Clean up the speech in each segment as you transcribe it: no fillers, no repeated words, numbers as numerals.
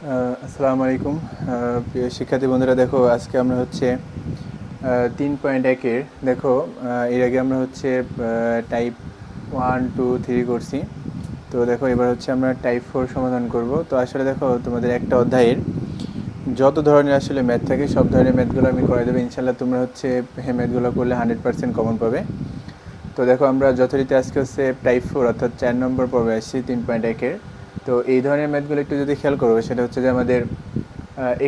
আসসালামু আলাইকুম প্রিয় শিক্ষার্থী বন্ধুরা। দেখো আজকে আমরা হচ্ছে 3.1-এর দেখো এর আগে আমরা হচ্ছে টাইপ 1, 2, 3 করছি। তো দেখো এবার হচ্ছে আমরা টাইপ 4 সমাধান করব। তো আসলে দেখো তোমাদের একটা অধ্যায়ের যত ধরনের আসলে ম্যাথ থাকে সব ধরনের ম্যাথগুলো আমি করে দেবো ইনশাল্লাহ। তোমরা হচ্ছে ম্যাথগুলো করলে 100% কমন পাবে। তো দেখো আমরা যথারীতি আজকে হচ্ছে টাইপ 4 অর্থাৎ 4 নম্বর পর্বে আসছি 3.1-এর। তো এই ধরনের ম্যাথগুলো একটু যদি খেয়াল করো সেটা হচ্ছে যে আমাদের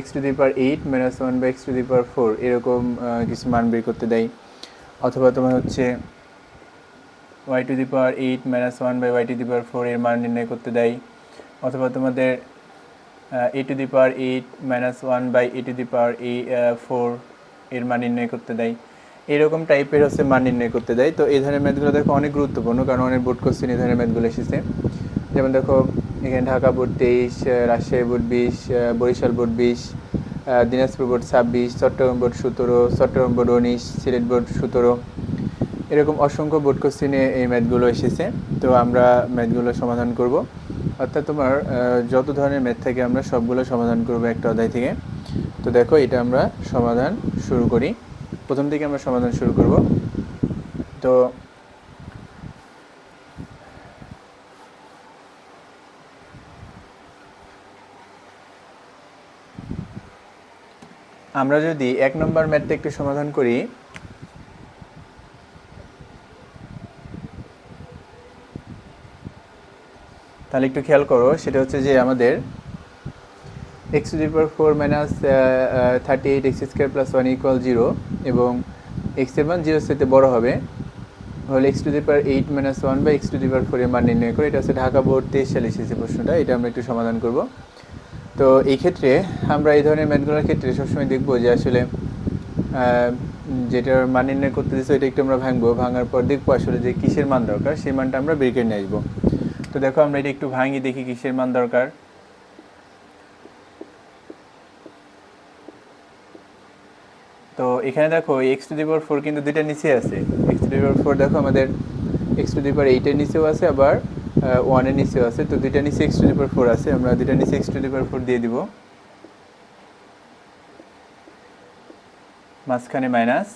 x⁸ - 1 বা x⁴ এরকম কিছু মান বের করতে দেয়, অথবা তোমার হচ্ছে y⁸ - 1 বা y⁴ এর মান নির্ণয় করতে দেয়, অথবা তোমাদের a⁸ - 1 বাই a⁴ এর মান নির্ণয় করতে দেয়। এরকম টাইপের হচ্ছে মান নির্ণয় করতে দেয়। তো এই ধরনের ম্যাথগুলো দেখো অনেক গুরুত্বপূর্ণ, কারণ অনেক বোর্ড কোশ্চেন এই ধরনের ম্যাথগুলো এসেছে। যেমন দেখো এখানে Dhaka board 23, Rajshahi board 20, Barishal board 20, Dinajpur board 26, Chittagong board 17, Chittagong board 19, Sylhet board 17, এরকম অসংখ্য বোর্ড কোশ্চেনে এই ম্যাথগুলো এসেছে। তো আমরা ম্যাথগুলো সমাধান করব, অর্থাৎ তোমার যত ধরনের ম্যাথ থাকে আমরা সবগুলো সমাধান করব একটা অধ্যায় থেকে। তো দেখো এটা আমরা সমাধান শুরু করি। প্রথম থেকে আমরা সমাধান শুরু করব। তো আমরা যদি 1 নম্বর ম্যাথটা একটু সমাধান করি, তাহলে একটু খেয়াল করো। সেটা হচ্ছে যে আমাদের x⁴ - 38x² + 1 = 0 এবং x এর মান 0 থেকে বড় হবে হলে x⁸ - 1 বা x⁴ এর মান নির্ণয় করে। এটা হচ্ছে ঢাকা বোর্ড 23 সালে এসেছে প্রশ্নটা। এটা আমরা একটু সমাধান করব। তো এই ক্ষেত্রে আমরা এই ধরনের ম্যাথগুলোর ক্ষেত্রে সবসময় দেখব যে আসলে যেটার মান নির্ণয় করতে দিচ্ছি এটা একটু আমরা ভাঙবো, ভাঙার পর দেখবো আসলে যে কিসের মান দরকার, সেই মানটা আমরা বের করে নিয়ে আসবো। তো দেখো আমরা এটা একটু ভাঙি, দেখি কিসের মান দরকার। তো এখানে দেখো x⁴ কিন্তু দুইটা নিচে আছে। x⁴ দেখো আমাদের x⁸ এর নিচেও আছে, আবার 1 এর নিচেও আছে। তো দুইটা নিচে x⁴ আছে, আমরা দুইটা নিচে x⁴ দিয়ে দিব, মাঝখানে মাইনাস।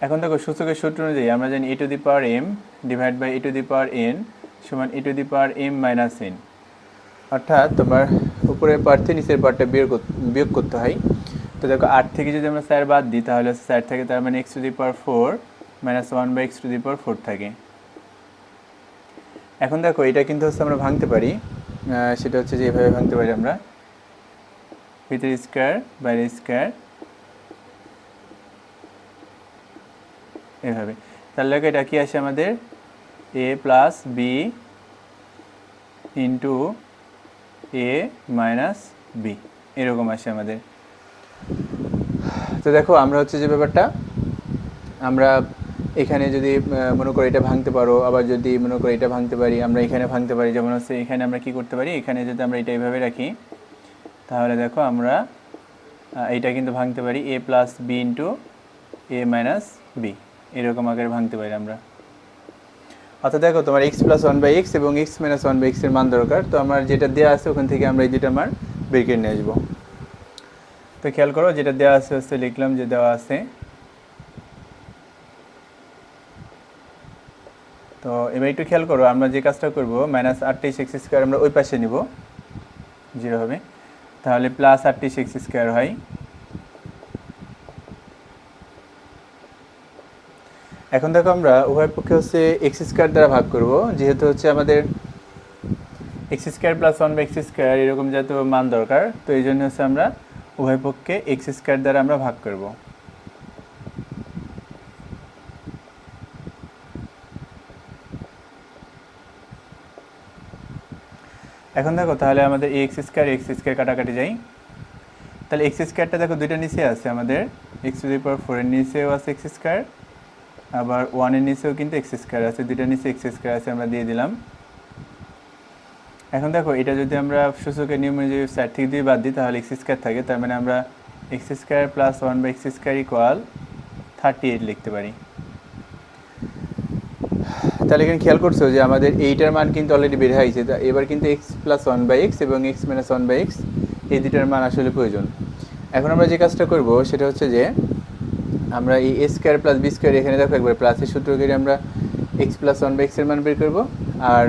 এখন দেখো সূচকের সূত্র অনুযায়ী আমরা জানি a⁴ m divide by a⁴n সমান a⁴m - n, অর্থাৎ তোমার উপরের পার্ট থেকে নিচের পার্টটা বিয়োগ করতে হয়। তো দেখো 8 থেকে যদি আমরা 4 বাদ দিই তাহলে 4 থাকে, তার মানে x⁴ - 1 বাই x⁴ থাকে। এখন দেখো এটা কিন্তু হচ্ছে আমরা ভাঙতে পারি, সেটা হচ্ছে যে এভাবে ভাঙতে পারি আমরা, ভিতরে স্কোয়ার বাইরে স্কোয়ার, এভাবে। তাহলে দেখো এটা কি আসে আমাদের a plus b into a minus b, এরকম আসে আমাদের। তো দেখো আমরা হচ্ছে যে ব্যাপারটা আমরা এখানে যদি মনে করি এটা ভাঙতে পারো, আবার যদি মনে করি এটা ভাঙতে পারি, আমরা এখানে ভাঙতে পারি। যেমন হচ্ছে এখানে আমরা কি করতে পারি, এখানে যদি আমরা এটা এইভাবে রাখি তাহলে দেখো আমরা এইটা কিন্তু ভাঙতে পারি a plus b into a minus b, এরকম আকারে ভাঙতে পারি আমরা। অর্থাৎ দেখো তোমার x+1/x এবং x-1/x এর মান দরকার। তো আমার যেটা দেওয়া আছে ওখান থেকে আমরা এই দুটা মান বের করে নিয়ে আসবো। তো খেয়াল করো যেটা দেওয়া আছে হচ্ছে লিখলাম যে দেওয়া আছে। তো এবার একটু খেয়াল করো আমরা যে কাজটা করব, -28x² আমরা ওই পাশে নিব, 0 হবে, তাহলে +28x² হয়। এখন দেখো আমরা উভয় পক্ষে হচ্ছে x² দ্বারা ভাগ করব, যেহেতু হচ্ছে আমাদের x² + 1/x² এরকম জাতীয় মান দরকার। তো এই জন্য হচ্ছে আমরা উভয় পক্ষে x² দ্বারা আমরা ভাগ করব। এখন দেখো তাহলে আমাদের x² কাটাকাটি যায়। তাহলে x² দেখো দুইটা নিচে আছে আমাদের, x⁴ এর নিচেও আছে x², আবার 1 এর নিচেও কিন্তু x² আছে, দুইটা নিচে x² আছে, আমরা দিয়ে দিলাম। এখন দেখো এটা যদি আমরা সূচকের নিয়ম অনুযায়ী 4 থেকে 2 বাদ দিই তাহলে x² থাকে, তার মানে আমরা x² + 1/x² = 38 লিখতে পারি। তাহলে এখানে খেয়াল করছো যে আমাদের এইটার মান কিন্তু অলরেডি বের হয়েছে, তা এবার কিন্তু x plus one by x এবং x minus one by x এই দুটার মান আসলে প্রয়োজন। এখন আমরা যে কাজটা করব সেটা হচ্ছে যে আমরা এই এ স্কোয়ার প্লাস বি স্কোয়ার এখানে দেখো একবার প্লাসের সূত্র করে আমরা এক্স প্লাস ওয়ান বাই এক্সের মান বের করবো, আর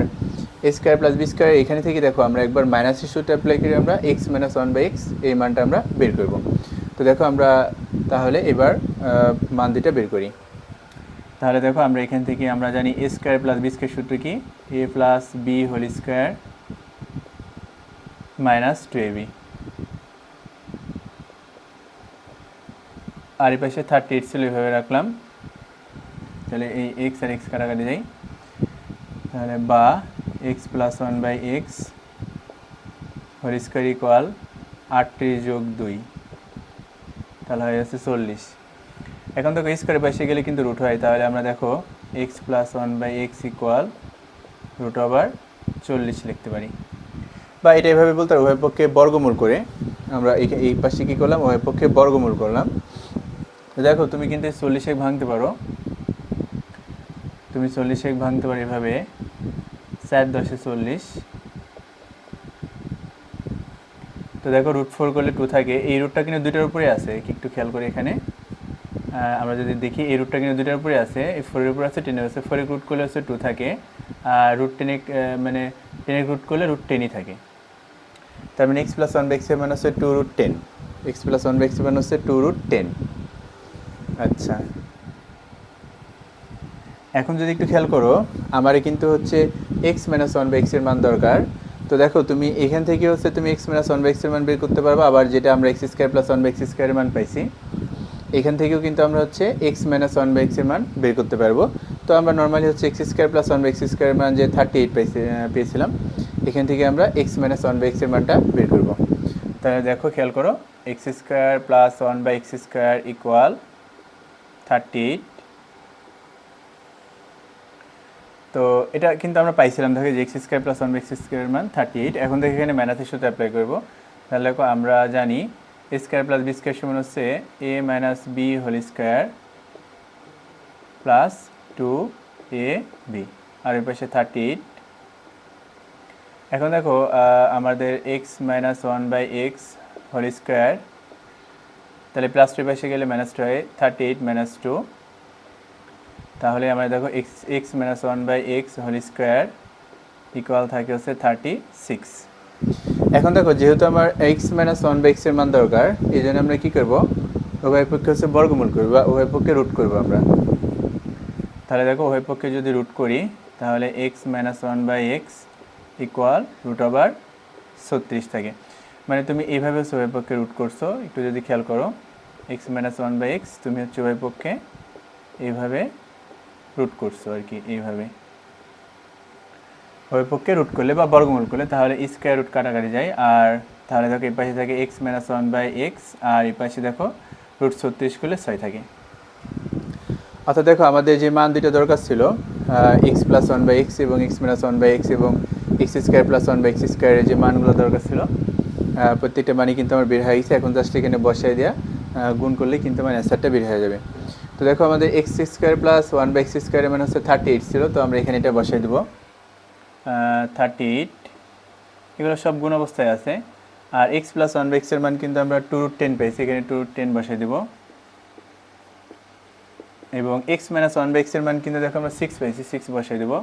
এ স্কোয়ার প্লাস বি স্কোয়ার এখানে থেকে দেখো আমরা একবার মাইনাসের সূত্র অ্যাপ্লাই করে আমরা x minus one by x এই মানটা আমরা বের করব। তো দেখো আমরা তাহলে এবার মান দুটা বের করি। তাহলে দেখো আমরা এখান থেকে আমরা জানি a square plus b square সূত্র কি, a plus b whole square minus two a b, আর এই পাশে 38 ছিল এভাবে রাখলাম। তাহলে এই এক্স আর এক্স কাটাকাটি যাই, তাহলে বা x plus one by x whole square equal 38 যোগ 2, তাহলে হয়ে যাচ্ছে 40। এখন দেখো স্কোয়ারের পাশে গেলে কিন্তু রুট হয়, তাহলে আমরা দেখো x plus one by x equal root over 40 লিখতে পারি। বা এটা এভাবে বলতে পারি উভয় পক্ষে বর্গমূল করে আমরা এই পাশে কী করলাম, উভয় পক্ষে বর্গমূল করলাম। দেখো তুমি কিন্তু 40 ভাঙতে পারো, তুমি 40 ভাঙতে পারো এভাবে 4 10 40। তো দেখো রুট 4 করলে 2 থাকে, এই রুটটা কিন্তু দুইটার উপরে আছে, একটু খেয়াল করে এখানে আমরা যদি দেখি এই রুটটা কিন্তু দুইটার উপরে আছে, এই 4 এর উপরে আছে 10 এর আছে, 4 রুট করলে হচ্ছে 2 থাকে, আর রুট 10 মানে 10 রুট করলে রুট 10ই থাকে। তার মানে এক্স প্লাস ওয়ান বাই এক্সের মান হচ্ছে 2 root 10, x plus one by এক্সের মান হচ্ছে 2 রুট 10। আচ্ছা, এখন যদি একটু খেয়াল করো আমারে কিন্তু হচ্ছে এক্স মাইনাস ওয়ান বাই এক্সের মান দরকার। তো দেখো তুমি এখান থেকে হচ্ছে তুমি এক্স মাইনাস ওয়ান বাই এক্সের মান বের করতে পারবা, আবার যেটা আমরা x square plus one by x স্কোয়ারের মান পাইছি এখান থেকেও কিন্তু আমরা হচ্ছে এক্স মাইনাস ওয়ান বাই এক্সের মান বের করতে পারবো। তো আমরা নর্মালি হচ্ছে x square plus one by x স্কোয়ারের মান যে 38 পেয়েছিলাম, এখান থেকে আমরা এক্স মাইনাস ওয়ান বাই এক্সের মানটা বের করবো। তাহলে দেখো খেয়াল করো x square plus one by x square equal 38। তো এটা কিন্তু আমরা পাইছিলাম দেখো যে x square plus one by x স্কোয়ারের মান 38। এখন দেখো এখানে ম্যাথের সাথে অ্যাপ্লাই করবো। তাহলে দেখো আমরা জানি a square plus b square সমান হচ্ছে a minus b whole square plus 2ab, আর এর পাশে 38। এখন দেখো আমাদের x minus one by x whole square, তাহলে প্লাস 2 পাশে গেলে মাইনাস 2 হয়, 38 মাইনাস 2, তাহলে আমরা দেখো x x minus one by x whole square equal থাকে হচ্ছে 36। এখন দেখো যেহেতু আমার এক্স মাইনাস ওয়ান বাই এক্সের মান দরকার, এই জন্য আমরা কী করবো, উভয় পক্ষে হচ্ছে বর্গমূল করবো বা উভয় পক্ষে রুট করবো আমরা। তাহলে দেখো উভয় পক্ষে যদি রুট করি তাহলে x minus one by x equal root over 36 থাকে। মানে তুমি এইভাবে হচ্ছে উভয় পক্ষে রুট করছো, একটু যদি খেয়াল করো x minus one by x তুমি হচ্ছে উভয় পক্ষে এইভাবে রুট করছো আর কি, এইভাবে উভয় পক্ষে রুট করলে বা বর্গমূল করলে তাহলে স্কোয়ার রুট কাটাকাটি যায়, আর তাহলে দেখো এই পাশে থাকে x minus one by x, আর এই পাশে দেখো রুট 36 করলে 6 থাকে। অর্থাৎ দেখো আমাদের যে মান দুটো দরকার ছিল x plus one by x এবং x minus one by x এবং x square plus one by x স্কোয়ারের যে মানগুলো দরকার ছিল প্রত্যেকটা মানই কিন্তু আমার বের হয়ে গেছে। এখন জাস্ট এখানে বসায় দেওয়া গুণ করলে কিন্তু আমার অ্যান্সারটা বের হয়ে যাবে। তো দেখো আমাদের x square plus one by x স্কোয়ারের মান হচ্ছে 38 ছিল, তো আমরা এখানে এটা বসাই দেবো 38, এগুলো সব গুণ অবস্থায় আছে। আর এক্স প্লাস ওয়ান বাই এক্সের মান কিন্তু আমরা 2 রুট 10 পাইছি, এখানে 2 রুট 10 বসাই দেবো, এবং এক্স মাইনাস ওয়ান বাই এক্সের মান কিন্তু দেখো আমরা 6 পাইছি, 6 বসাই দেবো।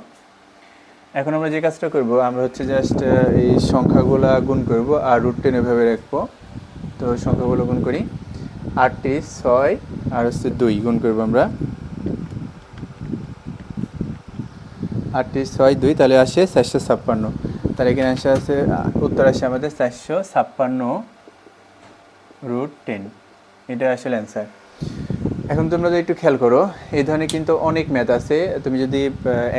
এখন আমরা যে কাজটা করব আমরা হচ্ছে জাস্ট এই সংখ্যাগুলো গুণ করব আর রুট 10 এভাবে রাখবো। তো সংখ্যাগুলো গুণ করি 38 6 আর হচ্ছে 2 গুণ করবো আমরা 38 6 2, তাহলে আসে 456। তাহলে এখানে আসে আছে উত্তর আসে আমাদের 456 রুট 10, এটা আসলে অ্যান্সার। এখন তোমরা যদি একটু খেয়াল করো এই ধরনের কিন্তু অনেক ম্যাথ আছে, তুমি যদি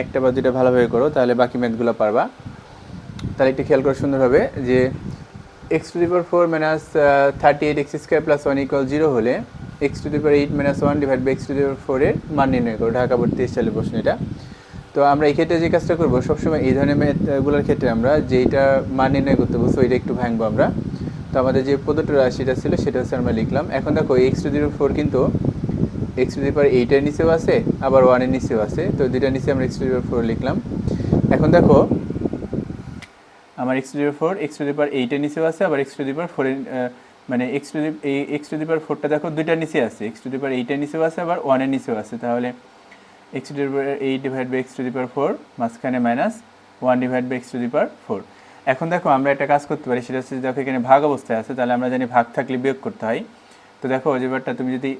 একটা বা দুইটা ভালোভাবে করো তাহলে বাকি ম্যাথগুলো পারবা। তাহলে একটু খেয়াল করো সুন্দরভাবে যে x to the power 4 minus 38 x square plus 1 equal 0 হলে x to the power 8 minus 1 divide by x to the power 4 এর মান নির্ণয় করো। ঢাকা বোর্ড 23 সালের প্রশ্ন এটা। তো আমরা এই ক্ষেত্রে যে কাজটা করবো সবসময় এই ধরনের ম্যাথগুলোর ক্ষেত্রে আমরা যেইটা মান নির্ণয় করতে বলছি ওইটা একটু ভাঙবো আমরা। তো আমাদের যে প্রদত্ত রাশিটা ছিল সেটা হচ্ছে আমরা লিখলাম। এখন দেখো এক্স টু দি পাওয়ার 4 কিন্তু এক্স টু দি পাওয়ার 8 এর নিচেও আছে, আবার 1 এর নিচেও আছে। তো দুইটার নিচে আমরা এক্স টু দি পাওয়ার 4 লিখলাম। এখন দেখো আমার x to the power 4 x to the power 8 এর নিচেও আছে, আবার এক্স টু দি পাওয়ার 4 এর মানে এক্স টু দি পাওয়ার 4টা দেখো দুইটার নিচে আছে, এক্স টু দি পাওয়ার 8 এর নিচেও আছে, আবার 1 এর নিচেও আছে। তাহলে x to the power 8 divide by x to the power 4 মাঝখানে minus 1 divide by x to the power 4। এখন দেখো আমরা একটা কাজ করতে পারি, সেটা হচ্ছে দেখো এখানে ভাগ অবস্থায় আছে, তাহলে আমরা জানি ভাগ থাকলে বিয়োগ করতে হয়। তো দেখো যেবারটা তুমি যদি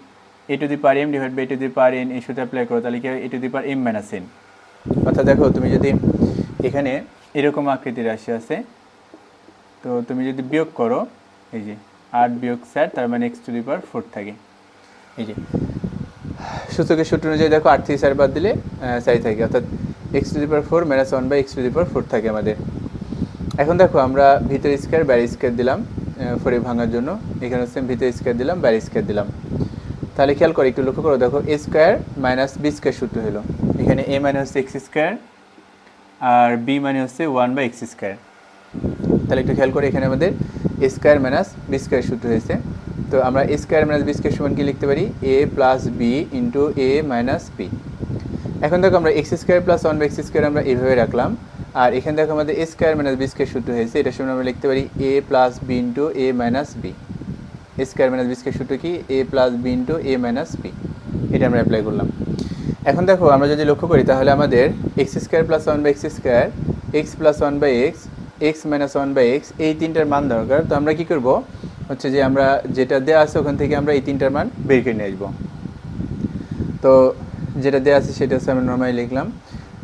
a to the power m divide by a to the power n এই সূত্র অ্যাপ্লাই করো, তাহলে কি হয় a to the power m minus n. অর্থাৎ দেখো তুমি যদি এখানে এরকম আকৃতির রাশি আছে, তো তুমি যদি বিয়োগ করো, এই যে 8 বিয়োগ 4 তার মানে এক্স টু দি পাওয়ার 4 থাকে। এই যে সূচকের সূত্র অনুযায়ী দেখো 8 থেকে 4 বাদ দিলে 4 থাকে, অর্থাৎ x to the power 4 minus 1 by x to the power 4 থাকে আমাদের। এখন দেখো আমরা ভিতরে স্কোয়ার বাইরে স্কোয়ার দিলাম 4 ভাঙার জন্য, এখানে হচ্ছে ভিতরে স্কোয়ার দিলাম বাইরে স্কোয়ার দিলাম। তাহলে খেয়াল করে একটু লক্ষ্য করো, দেখো a square minus b square সূত্র হলো, এখানে এ মানে হচ্ছে এক্স স্কোয়ার আর বি মানে হচ্ছে 1 বাই এক্স স্কোয়ার। তাহলে একটু খেয়াল করে এখানে আমাদের a square minus b square সূত্র হয়েছে। তো আমরা a square minus b square সমান কি লিখতে পারি, a plus b into a minus b. এখন দেখো আমরা x square plus 1 by x square আমরা এইভাবে রাখলাম, আর এখানে দেখো আমাদের a square minus b square সূত্র হয়েছে, এটার সমান আমরা লিখতে পারি a plus b into a minus b. A square minus b square সূত্র কি, a plus b into a minus B, এটা আমরা অ্যাপ্লাই করলাম। এখন দেখো আমরা যদি লক্ষ্য করি, তাহলে আমাদের x square plus 1 by x square, x plus 1 by x, x minus 1 by x, এই তিনটার মান দরকার। তো আমরা কী করব, হচ্ছে যে আমরা যেটা দেওয়া আছে ওখান থেকে আমরা এই তিনটার মান বের করে নিয়ে আসবো। তো যেটা দেওয়া আছে সেটা হচ্ছে আমরা নর্মালি লিখলাম,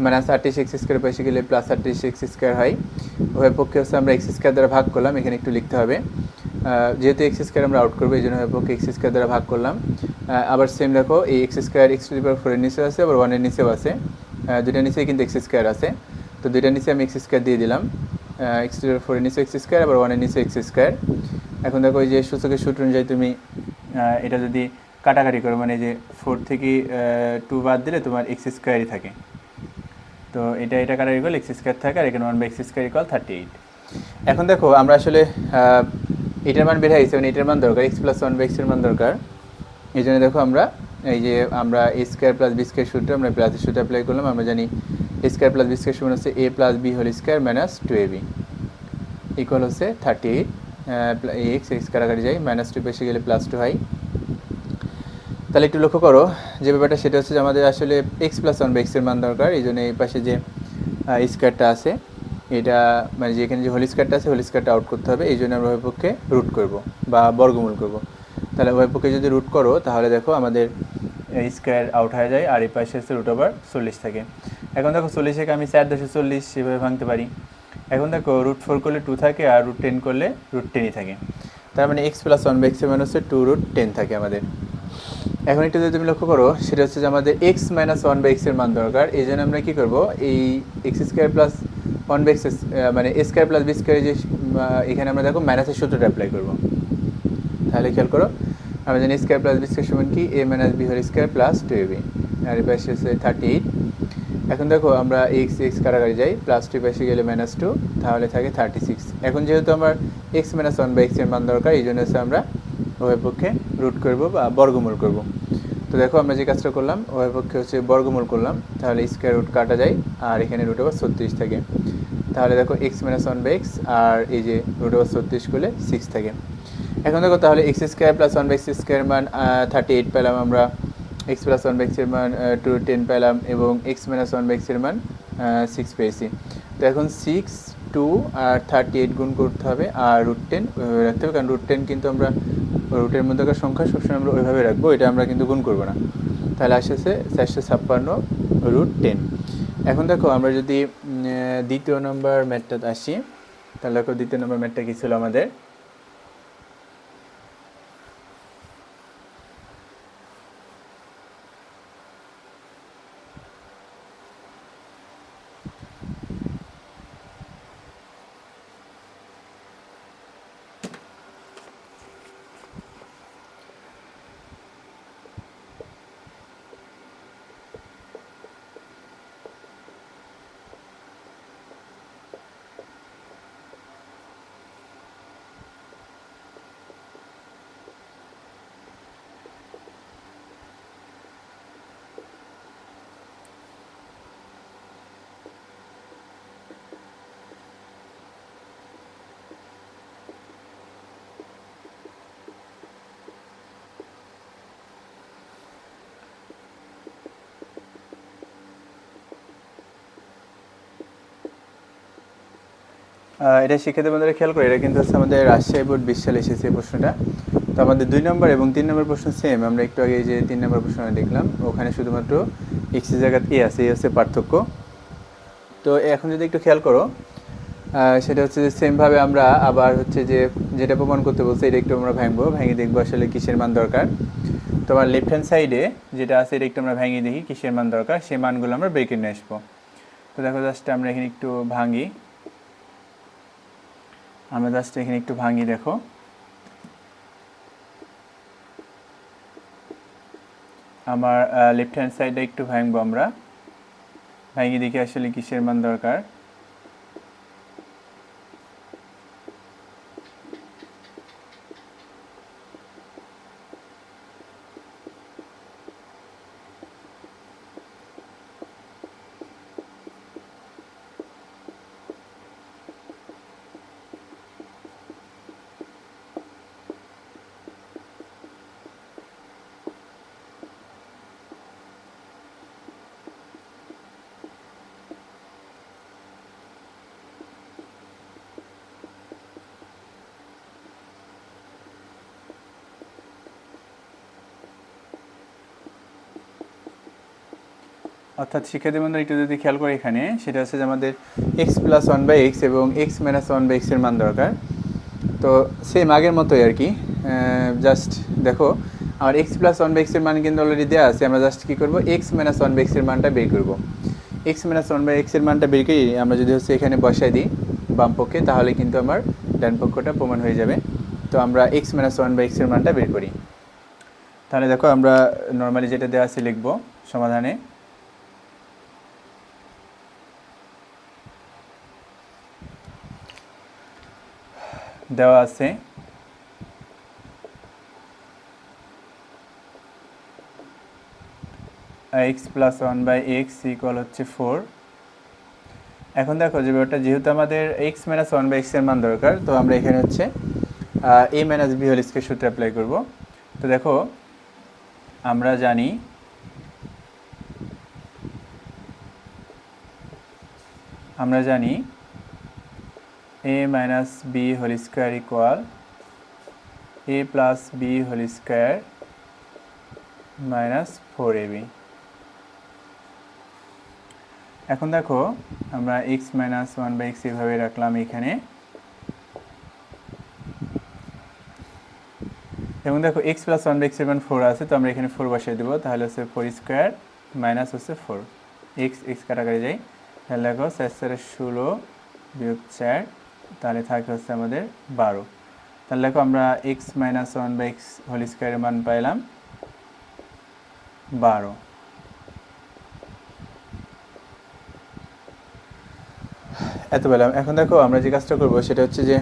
মাইনাস 36 এক্স স্কোয়ার পাশে গেলে প্লাস 36 এক্স স্কোয়ার হয়, উভয় পক্ষে হচ্ছে আমরা এক্স স্কোয়ার দ্বারা ভাগ করলাম, এখানে একটু লিখতে হবে, যেহেতু এক্স স্কোয়ার আমরা আউট করবো এই জন্য উভয় পক্ষে এক্স স্কোয়ার দ্বারা ভাগ করলাম। আবার সেম দেখো এই x square x to the power 4 এর নিচেও আছে, আবার 1 এর নিচেও আছে, দুইটার নিচেই কিন্তু এক্স স্কোয়ার আছে। তো দুইটার নিচে আমি এক্স স্কোয়ার দিয়ে দিলাম, এক্স টু দি পাওয়ার 4 এর নিচে এক্স স্কোয়ার, আবার 1 এর নিচে এক্স স্কোয়ার। এখন দেখো এই যে সূচকের সূত্র অনুযায়ী তুমি এটা যদি কাটাকাটি করো, মানে যে 4 থেকে 2 বাদ দিলে তোমার এক্স স্কোয়ারই থাকে। তো এটা কাটাকাটি করলে এক্স স্কোয়ার থাকে, আর এখানে 1 বাই এক্স স্কোয়ার ইকুয়াল 38। এখন দেখো আমরা আসলে এটার মান বের হয়ে গেছে, মানে এটার মান দরকার, এক্স প্লাস 1 বাই এক্সের মান দরকার। এই জন্য দেখো আমরা এই যে আমরা a square plus b square সূত্র আমরা প্লাসের সূত্র অ্যাপ্লাই করলাম। আমরা জানি a square plus b square সমান হচ্ছে a plus b whole square minus 2ab equal হচ্ছে 38। এক্স এক্স কাটাকাটি যায়, মাইনাস 2 পেশে গেলে প্লাস 2 হয়। তাহলে একটু লক্ষ্য করো যে ব্যাপারটা, সেটা হচ্ছে যে আমাদের আসলে এক্স প্লাস 1 বাই এক্সের মান দরকার। এই জন্য এই পাশে যে স্কোয়ারটা আছে, এটা মানে যেখানে যে হোল স্কোয়ারটা আছে হোল স্কোয়ারটা আউট করতে হবে, এই জন্য আমরা উভয় পক্ষে রুট করব বা বর্গমূল করব। তাহলে উভয় পক্ষে যদি রুট করো, তাহলে দেখো আমাদের স্কোয়ার আউট হয়ে যায়, আর এই পাশে হচ্ছে রুট ওভার 40 থাকে। এখন দেখো 40-কে আমি 4×40 সেভাবে ভাঙতে পারি। এখন দেখো রুট 4 করলে 2 থাকে, আর রুট 10 করলে রুট 10ই থাকে। তার মানে এক্স প্লাস 1 বাই এক্সের মান হচ্ছে 2 রুট 10 থাকে আমাদের। এখন একটু যদি তুমি লক্ষ্য করো, সেটা হচ্ছে যে আমাদের এক্স মাইনাস 1 বাই এক্সের মান দরকার। এই জন্য আমরা কী করবো, এই x square plus 1 by x মানে a square plus b square, যে এখানে আমরা দেখো মাইনাসের সূত্রটা অ্যাপ্লাই করবো। তাহলে খেয়াল করো, আমরা জানি স্কোয়ার প্লাস বি স্কোয়ার সমান কি a minus b whole square plus 2ab, আর এই পাশে হচ্ছে 38। এখন দেখো আমরা এক্স এক্স কাটাকাটি যাই, প্লাস 2 পাশে গেলে মাইনাস 2, তাহলে থাকে 36। এখন যেহেতু আমার এক্স মাইনাস 1 বাই এক্সের মান দরকার, এই জন্য হচ্ছে আমরা উভয় পক্ষে রুট করব বা বর্গমূল করব। তো দেখো আমরা যে কাজটা করলাম, উভয় পক্ষে হচ্ছে বর্গমূল করলাম, তাহলে স্কোয়ার রুট কাটা যায়, আর এখানে রুট ওভার 36 থাকে। তাহলে দেখো এক্স মাইনাস 1 বাই এক্স, আর এই যে রুট ওভার 36 করলে 6 থাকে। এখন দেখো তাহলে x square plus 1 by x square মান 38 পেলাম আমরা, এক্স প্লাস 1 বাই এক্সের মান 210 পেলাম, এবং এক্স মাইনাস 1 বাই এক্সের মান 6 পেয়েছি। তো এখন 6, 2 আর 38 গুণ করতে হবে, আর রুট 10 রাখতে হবে, কারণ রুট 10 কিন্তু আমরা রুটের মধ্যেকার সংখ্যা সবসময় আমরা ওইভাবে রাখবো, এটা আমরা কিন্তু গুণ করবো না। তাহলে আসছে 456 রুট 10। এখন দেখো আমরা যদি দ্বিতীয় নম্বর ম্যাথটাতে আসি, তাহলে দেখো দ্বিতীয় নম্বর ম্যাথটা কী ছিল আমাদের, এটা শিক্ষার্থী বন্ধুরা খেয়াল করে, এটা কিন্তু হচ্ছে আমাদের রাজশাহী বোর্ড 20 সালে এসেছে এই প্রশ্নটা। তো আমাদের 2 নম্বর এবং 3 নম্বর প্রশ্ন সেম। আমরা একটু আগে যে 3 নম্বর প্রশ্নটা দেখলাম, ওখানে শুধুমাত্র এক্স এর জায়গায় এ আছে, এই হচ্ছে পার্থক্য। তো এখন যদি একটু খেয়াল করো, সেটা হচ্ছে যে সেমভাবে আমরা আবার হচ্ছে যে যেটা প্রমাণ করতে বলছে এটা একটু আমরা ভেঙে দেখবো আসলে কিসের মান দরকার। তোমার লেফট হ্যান্ড সাইডে যেটা আছে এটা একটু আমরা ভেঙে দেখি কিসের মান দরকার, সেই মানগুলো আমরা বের করে নিয়ে আসবো। তো দেখো জাস্ট আমরা এখানে একটু ভাঙি, দেখো আমার লেফট হ্যান্ড সাইডে একটু ভাঙবো আমরা, ভেঙে দেখি আসলে কিসের মান দরকার। অর্থাৎ শিক্ষার্থী বন্ধুরা একটু যদি খেয়াল করে এখানে, সেটা হচ্ছে যে আমাদের x plus one by x এবং এক্স মাইনাস ওয়ান বাই এক্সের মান দরকার। তো সেম আগের মতোই আর কি, জাস্ট দেখো আমার এক্স প্লাস ওয়ান বাই এক্সের মান কিন্তু অলরেডি দেওয়া আছে। আমরা জাস্ট কী করবো, এক্স মাইনাস ওয়ান বাই এক্সের মানটা বের করবো। এক্স মাইনাস ওয়ান বাই এক্সের মানটা বের করি আমরা যদি হচ্ছে এখানে বসাই দিই বাম পক্ষে, তাহলে কিন্তু আমার ডান পক্ষটা প্রমাণ হয়ে যাবে। তো আমরা এক্স মাইনাস ওয়ান বাই এক্সের মানটা বের করি। তাহলে দেখো আমরা নর্মালি যেটা দেওয়া আছে লিখবো সমাধানে, দেওয়া আছে x plus one by x equal হচ্ছে 4। এখন দেখো যে ব্যাপারটা, যেহেতু আমাদের এক্স মাইনাস ওয়ান বাই এক্সের মান দরকার, তো আমরা এখানে হচ্ছে a minus b whole square সূত্র অ্যাপ্লাই করব। তো দেখো আমরা জানি a minus b whole square equal a plus b whole square minus 4ab। এখন দেখো আমরা x minus one by x এভাবে রাখলাম এখানে, এবং দেখো এক্স প্লাস ওয়ান বাই এক্সের মান 4 আছে, তো আমরা এখানে 4 বসিয়ে দেবো। তাহলে হচ্ছে 4 স্কোয়ার মাইনাস হচ্ছে 4, এক্স কাটাকাটি যায়। তাহলে দেখো 4 4 16 বিয়োগ 4, তাহলে থাকে হচ্ছে আমাদের 12। তাহলে দেখো আমরা x minus one by x whole স্কোয়ারের মান পাইলাম 12। এত পেলাম। এখন দেখো আমরা যে কাজটা করবো সেটা হচ্ছে যে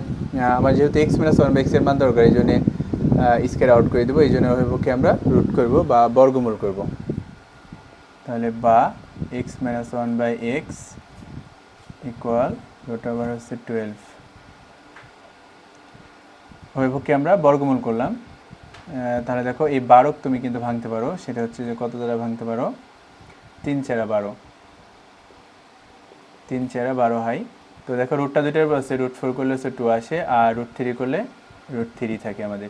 আমার যেহেতু এক্স মাইনাস ওয়ান বাই এক্সের মান দরকার, এই জন্য স্কোয়ার আউট করে দেবো। এই জন্য অভিপক্ষে আমরা রুট করব বা বর্গমূল করব। তাহলে বা x minus one by x equal root over হচ্ছে 12। অভিপক্ষে আমরা বর্গমূল করলাম। তাহলে দেখো এই 12 তুমি কিন্তু ভাঙতে পারো, সেটা হচ্ছে যে কত দ্বারা ভাঙতে পারো, 3 4 12, 3 4 12 হয়। তো দেখো রুটটা দুইটার উপর আছে, √4 করলে হচ্ছে 2 আসে, আর √3 করলে √3 থাকে আমাদের।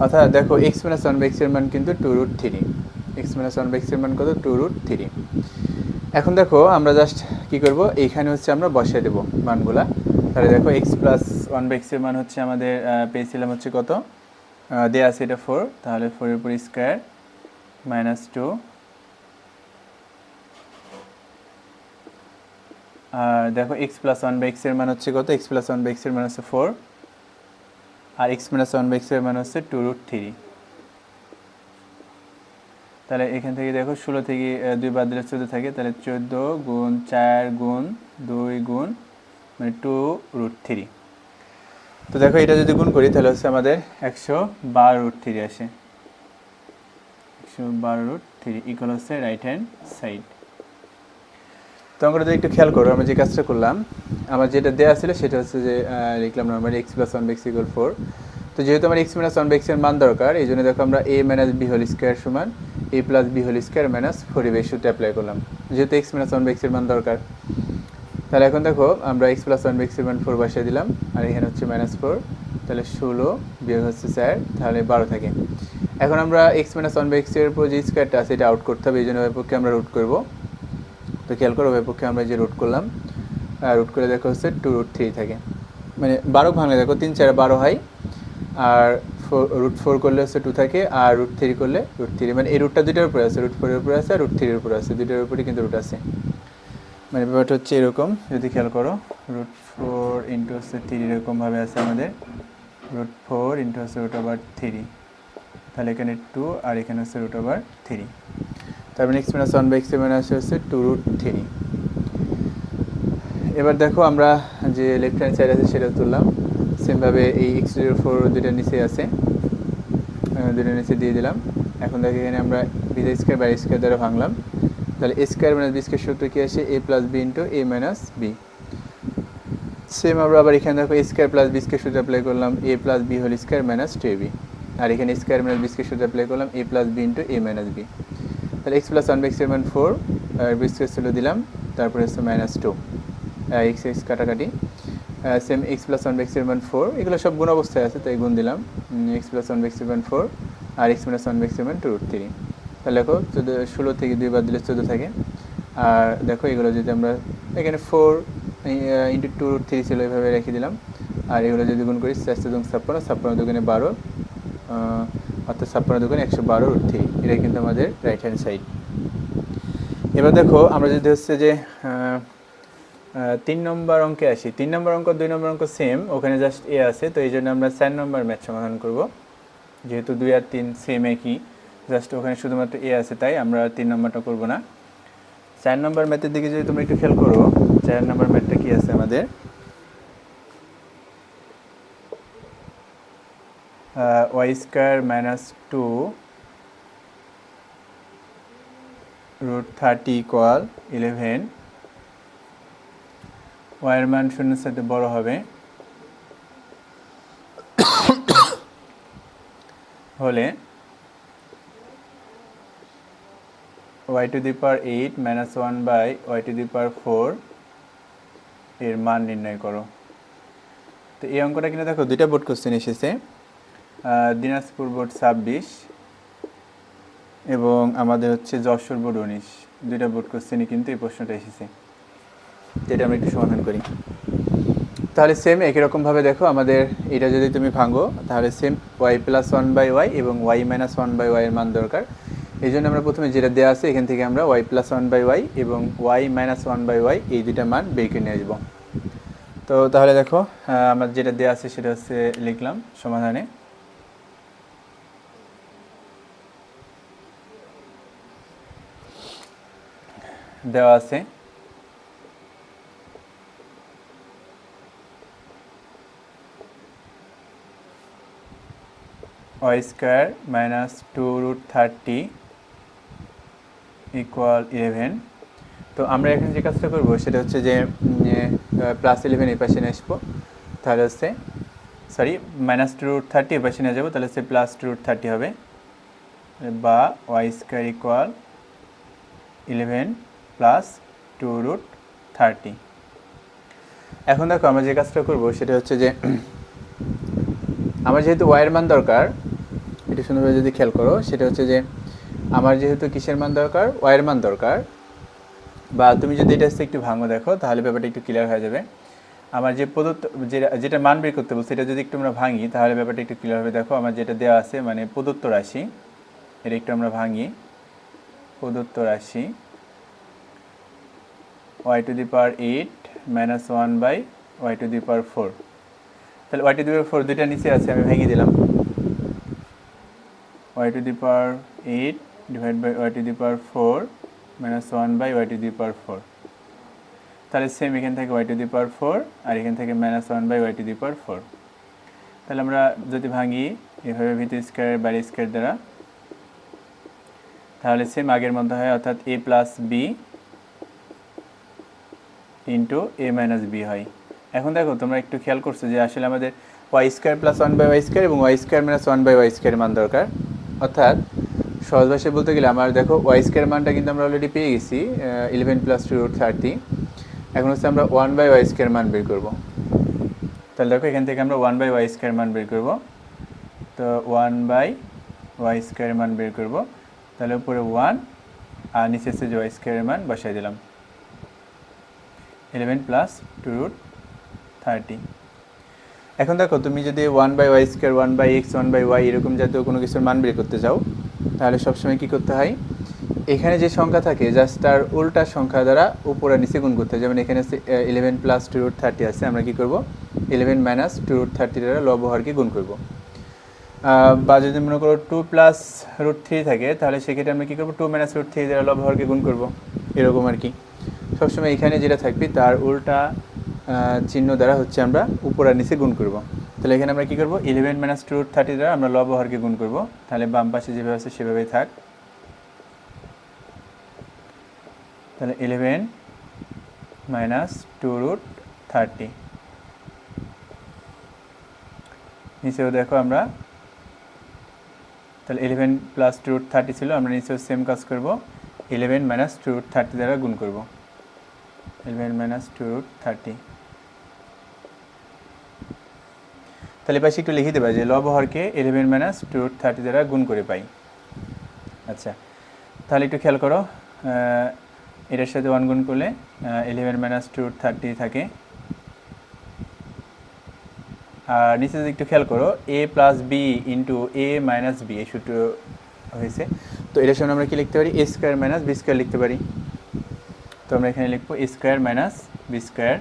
অর্থাৎ দেখো এক্স মাইনাস ওয়ান বাই এক্সের মান কিন্তু 2√3, এক্স মাইনাস ওয়ান বাই এক্সের মান কত, 2√3। এখন দেখো আমরা জাস্ট কি করব, এইখানে হচ্ছে আমরা বসিয়ে দেবো মানগুলা। তাহলে দেখো এক্স প্লাস ওয়ান বাই এক্সের মান হচ্ছে আমাদের পেয়েছিলাম হচ্ছে কত, দেওয়া আছে এটা 4, তাহলে 4 এর উপর স্কোয়ার মাইনাস 2, আর দেখো এক্স প্লাস ওয়ান বাই এক্সের মান হচ্ছে কত, এক্স প্লাস ওয়ান বাই এক্সের মান হচ্ছে 4, আর এক্স মাইনাস ওয়ান বাই এক্সের মান হচ্ছে 2√3। তাহলে এখান থেকে দেখো 16 থেকে 2 বাদ দিলে 14 থাকে, তাহলে 14 গুণ 4 গুণ 2 গুণ মানে 2√3। তো দেখো এটা যদি গুণ করি তাহলে হচ্ছে আমাদের 112√3 আসে, 112√3 ইকুয়াল হচ্ছে রাইট হ্যান্ড সাইড। তো আমরা যদি একটু খেয়াল করো, আমরা যে কাজটা করলাম, আমার যেটা দেওয়া ছিল সেটা হচ্ছে যে লিখলাম normally x plus one by x equal 4। তো যেহেতু আমার এক্স মাইনাস ওয়ান বাই এক্সের মান দরকার, এই জন্য দেখো আমরা a minus b whole square সমান a plus b whole square minus 4ab সূত্র অ্যাপ্লাই করলাম, যেহেতু এক্স মাইনাস ওয়ান বাই এক্সের মান দরকার। তাহলে এখন দেখো আমরা x plus one by x মান 4 বসিয়ে দিলাম, আর এখানে হচ্ছে -4, তাহলে 16 বিয়োগ হচ্ছে 4, তাহলে 12 থাকে। এখন আমরা x minus one by x এর উপর যে স্কোয়ারটা আছে এটা আউট করতে হবে, এই জন্য উভয়পক্ষে আমরা রুট করবো। তো খেয়াল করো উভয়পক্ষে আমরা যে রুট করলাম, রুট করে দেখো হচ্ছে 2√3 থাকে, মানে 12 ভাঙলে দেখো 3 4 12 হয়, আর √4 করলে হচ্ছে 2 থাকে, আর √3 করলে √3, মানে এই রুটটা দুইটার উপরে আছে, √4 এর উপরে আছে আর √3 এর উপরে আছে, দুইটার উপরে কিন্তু রুট আছে। মানে ব্যাপারটা হচ্ছে এরকম, যদি খেয়াল করো √4 ইন্টু হচ্ছে 3 এরকমভাবে আছে আমাদের, √4 ইন্টু হচ্ছে √3, তাহলে এখানে 2 আর এখানে হচ্ছে √3, তার মানে x minus one by x মানে আসে হচ্ছে 2√3। এবার দেখো আমরা যে লেফট হ্যান্ড সাইড আছে সেটা তুললাম, সেমভাবে এই x04 দুইটা নিচে আছে, দুইটা নিচে দিয়ে দিলাম। এখন দেখো এখানে আমরা বি স্কোয়ার বাই স্কোয়ার দ্বারা ভাঙলাম, তাহলে a square minus b square সূত্র কী আসে, a plus b into a minus b. Same আমরা আবার এখানে দেখো a square plus b square সূত্র অ্যাপ্লাই করলাম, a plus b whole square minus 2ab, আর এখানে স্কোয়ার মাইনাস বি স্কোয়ার সূত্র অ্যাপ্লাই করলাম, a plus b into a minus b. তাহলে x plus one by x মান 4, আর বি স্কোয়ার ছিল দিলাম, তারপরে হচ্ছে -2, এক্স এক্স কাটাকাটি, same x plus one by x মান 4, এগুলো সব গুণ অবস্থায় আছে তাই গুণ দিলাম, x plus one by x মান 4 আর x minus one by x মান 2√3। তাহলে দেখো 16 থেকে 2 বাদ দিলে 14 থাকে, আর দেখো এগুলো যদি আমরা এখানে 4 ইন্টু 2√3 ছিল এইভাবে রেখে দিলাম, আর এগুলো যদি গুণ করি 4 এবং 56, 56 দুগুণে 12, অর্থাৎ 56 দুগুণে 112√3, এটাই কিন্তু আমাদের রাইট হ্যান্ড সাইড। এবার দেখো আমরা যদি হচ্ছে যে 3 নম্বর অঙ্কে আসি, 3 নম্বর অঙ্ক 2 নম্বর অঙ্ক সেম, ওখানে জাস্ট এ আছে, তো এই জন্য আমরা 4 নম্বর ম্যাথ সমাধান করব, যেহেতু 2 আর 3 সেম একই, জাস্ট ওখানে শুধুমাত্র এ আছে তাই আমরা 3 নম্বরটা করব না। 4 নম্বর ম্যাথের দিকে যদি তোমরা একটু খেয়াল করো, 4 নম্বর ম্যাথটা কি আছে আমাদের, y² - 2 √30 = 11, ওয়াইয়ের মান শূন্যের সাথে বড় হবে হলে y⁴ - 1/y⁴ এর মান নির্ণয় করো। তো এই অঙ্কটা কিনা দেখো দুইটা বোর্ড কোশ্চেন এসেছে, দিনাজপুর বোর্ড 26 এবং আমাদের হচ্ছে যশোর বোর্ড 19, দুইটা বোর্ড কোশ্চেনই কিন্তু এই প্রশ্নটা এসেছে। তো এটা আমরা একটু সমাধান করি। তাহলে সেম একই রকমভাবে দেখো আমাদের এটা যদি তুমি ভাঙো, তাহলে সেম y + 1/y এবং y - 1/y এর মান দরকার, এই জন্য আমরা প্রথমে যেটা দেওয়া আছে এখান থেকে আমরা y + 1/y এবং y - 1/y এই দুইটা মান বের করে নিয়ে আসবো। তো তাহলে দেখো আমার যেটা দেওয়া আছে সেটা হচ্ছে লিখলাম সমাধানে, দেওয়া আছে y² - 2√30 = 11। তো আমরা এখন যে কাজটা করব সেটা হচ্ছে যে +11 এই পাশে নিয়ে আসবো, তাহলে হচ্ছে সরি -2√30 এই পাশে নিয়ে যাবো, তাহলে হচ্ছে +2√30 হবে, বা y² = 11 + 2√30। এখন দেখো আমরা যে কাজটা করব সেটা হচ্ছে যে আমার যেহেতু ওয়াইয়ের মান দরকার, এটা সুন্দরভাবে যদি খেয়াল করো, সেটা হচ্ছে যে আমার যেহেতু কিসের মান দরকার, ওয়াইয়ের মান দরকার, বা তুমি যদি এটা একটু ভাঙো দেখো তাহলে ব্যাপারটা একটু ক্লিয়ার হয়ে যাবে। আমার যে প্রদত্ত যেটা মান বের করতে বলছে এটা যদি একটু আমরা ভাঙি তাহলে ব্যাপারটা একটু ক্লিয়ার হবে। দেখো আমার যেটা দেওয়া আছে মানে প্রদত্ত রাশি, এটা একটু আমরা ভাঙি, প্রদত্ত রাশি y⁴ - 1/y⁴, তাহলে y⁴ দুইটা নিচে আছে, আমি ভেঙে দিলাম, y⁴ / y⁴ তাহলে সেম এখান থেকে y⁴ আর এখান থেকে -1/y⁴। তাহলে আমরা যদি ভাঙি এভাবে ভিতর স্কোয়ার বাইরে স্কোয়ার দ্বারা, তাহলে সেম আগের মধ্যে হয়, অর্থাৎ a + b into a - b হয়। এখন দেখো তোমরা একটু খেয়াল করছো যে আসলে আমাদের y² + 1/y² এবং y² - 1/y² মান দরকার, অর্থাৎ সহজ ভাষায় বলতে গেলে আমার দেখো y² মানটা কিন্তু আমরা অলরেডি পেয়ে গেছি 11 + 2√30, এখন হচ্ছে আমরা 1/y² মান বের করব। তাহলে দেখো এখান থেকে আমরা 1/y² মান বের করব। তো 1/y² মান বের করব, তাহলে উপরে 1 আর নিচে হচ্ছে যে y² মান বসাই দিলাম, 11 প্লাস 2√30। এখন দেখো তুমি যদি 1/y², 1/x, 1/y এরকম জাতীয় কোনো কিছুর মান বের করতে চাও, তাহলে সবসময় কী করতে হয়, এখানে যে সংখ্যা থাকে জাস্ট তার উল্টা সংখ্যা দ্বারা উপর আর নিচে গুণ করতে হয়। যেমন এখানে 11 প্লাস 2√30 আছে, আমরা কী করব, 11 মাইনাস 2√30 দ্বারা লব হরকে গুণ করব। বা যদি মনে করো 2 প্লাস √3 থাকে, তাহলে সেক্ষেত্রে আমরা কী করবো, 2 মাইনাস √3 দ্বারা লব হরকে গুণ করব, এরকম আর কি। সবসময় এখানে যেটা থাকবে তার উল্টা চিহ্ন দ্বারা হচ্ছে আমরা উপর আর নিচে গুণ করব। তাহলে এখানে আমরা কী করব, 11 মাইনাস 2√30 দ্বারা আমরা লব হরকে গুণ করব। তাহলে বাম পাশে যেভাবে আছে সেভাবেই থাক। তাহলে 11 মাইনাস 2√30, নিচেও দেখো আমরা, তাহলে 11 প্লাস 2√30 ছিল, আমরা নিচেও সেম কাজ করব, 11 মাইনাস 2√30 দ্বারা গুণ করব, 11 মাইনাস 2√30। তাহলে পাশে একটু লিখে দেবা যে লব হরকে 11 মাইনাস 2√30 দ্বারা গুণ করে পাই। আচ্ছা, তাহলে একটু খেয়াল করো, এটার সাথে 1 গুণ করলে 11 মাইনাস 2√30 থাকে। আর নিচে যদি একটু খেয়াল করো, a plus b into a minus b এই সূত্র হয়েছে। তো এটার সামনে আমরা কি লিখতে পারি, a square minus b square লিখতে পারি। তো আমরা এখানে লিখবো a square minus b square.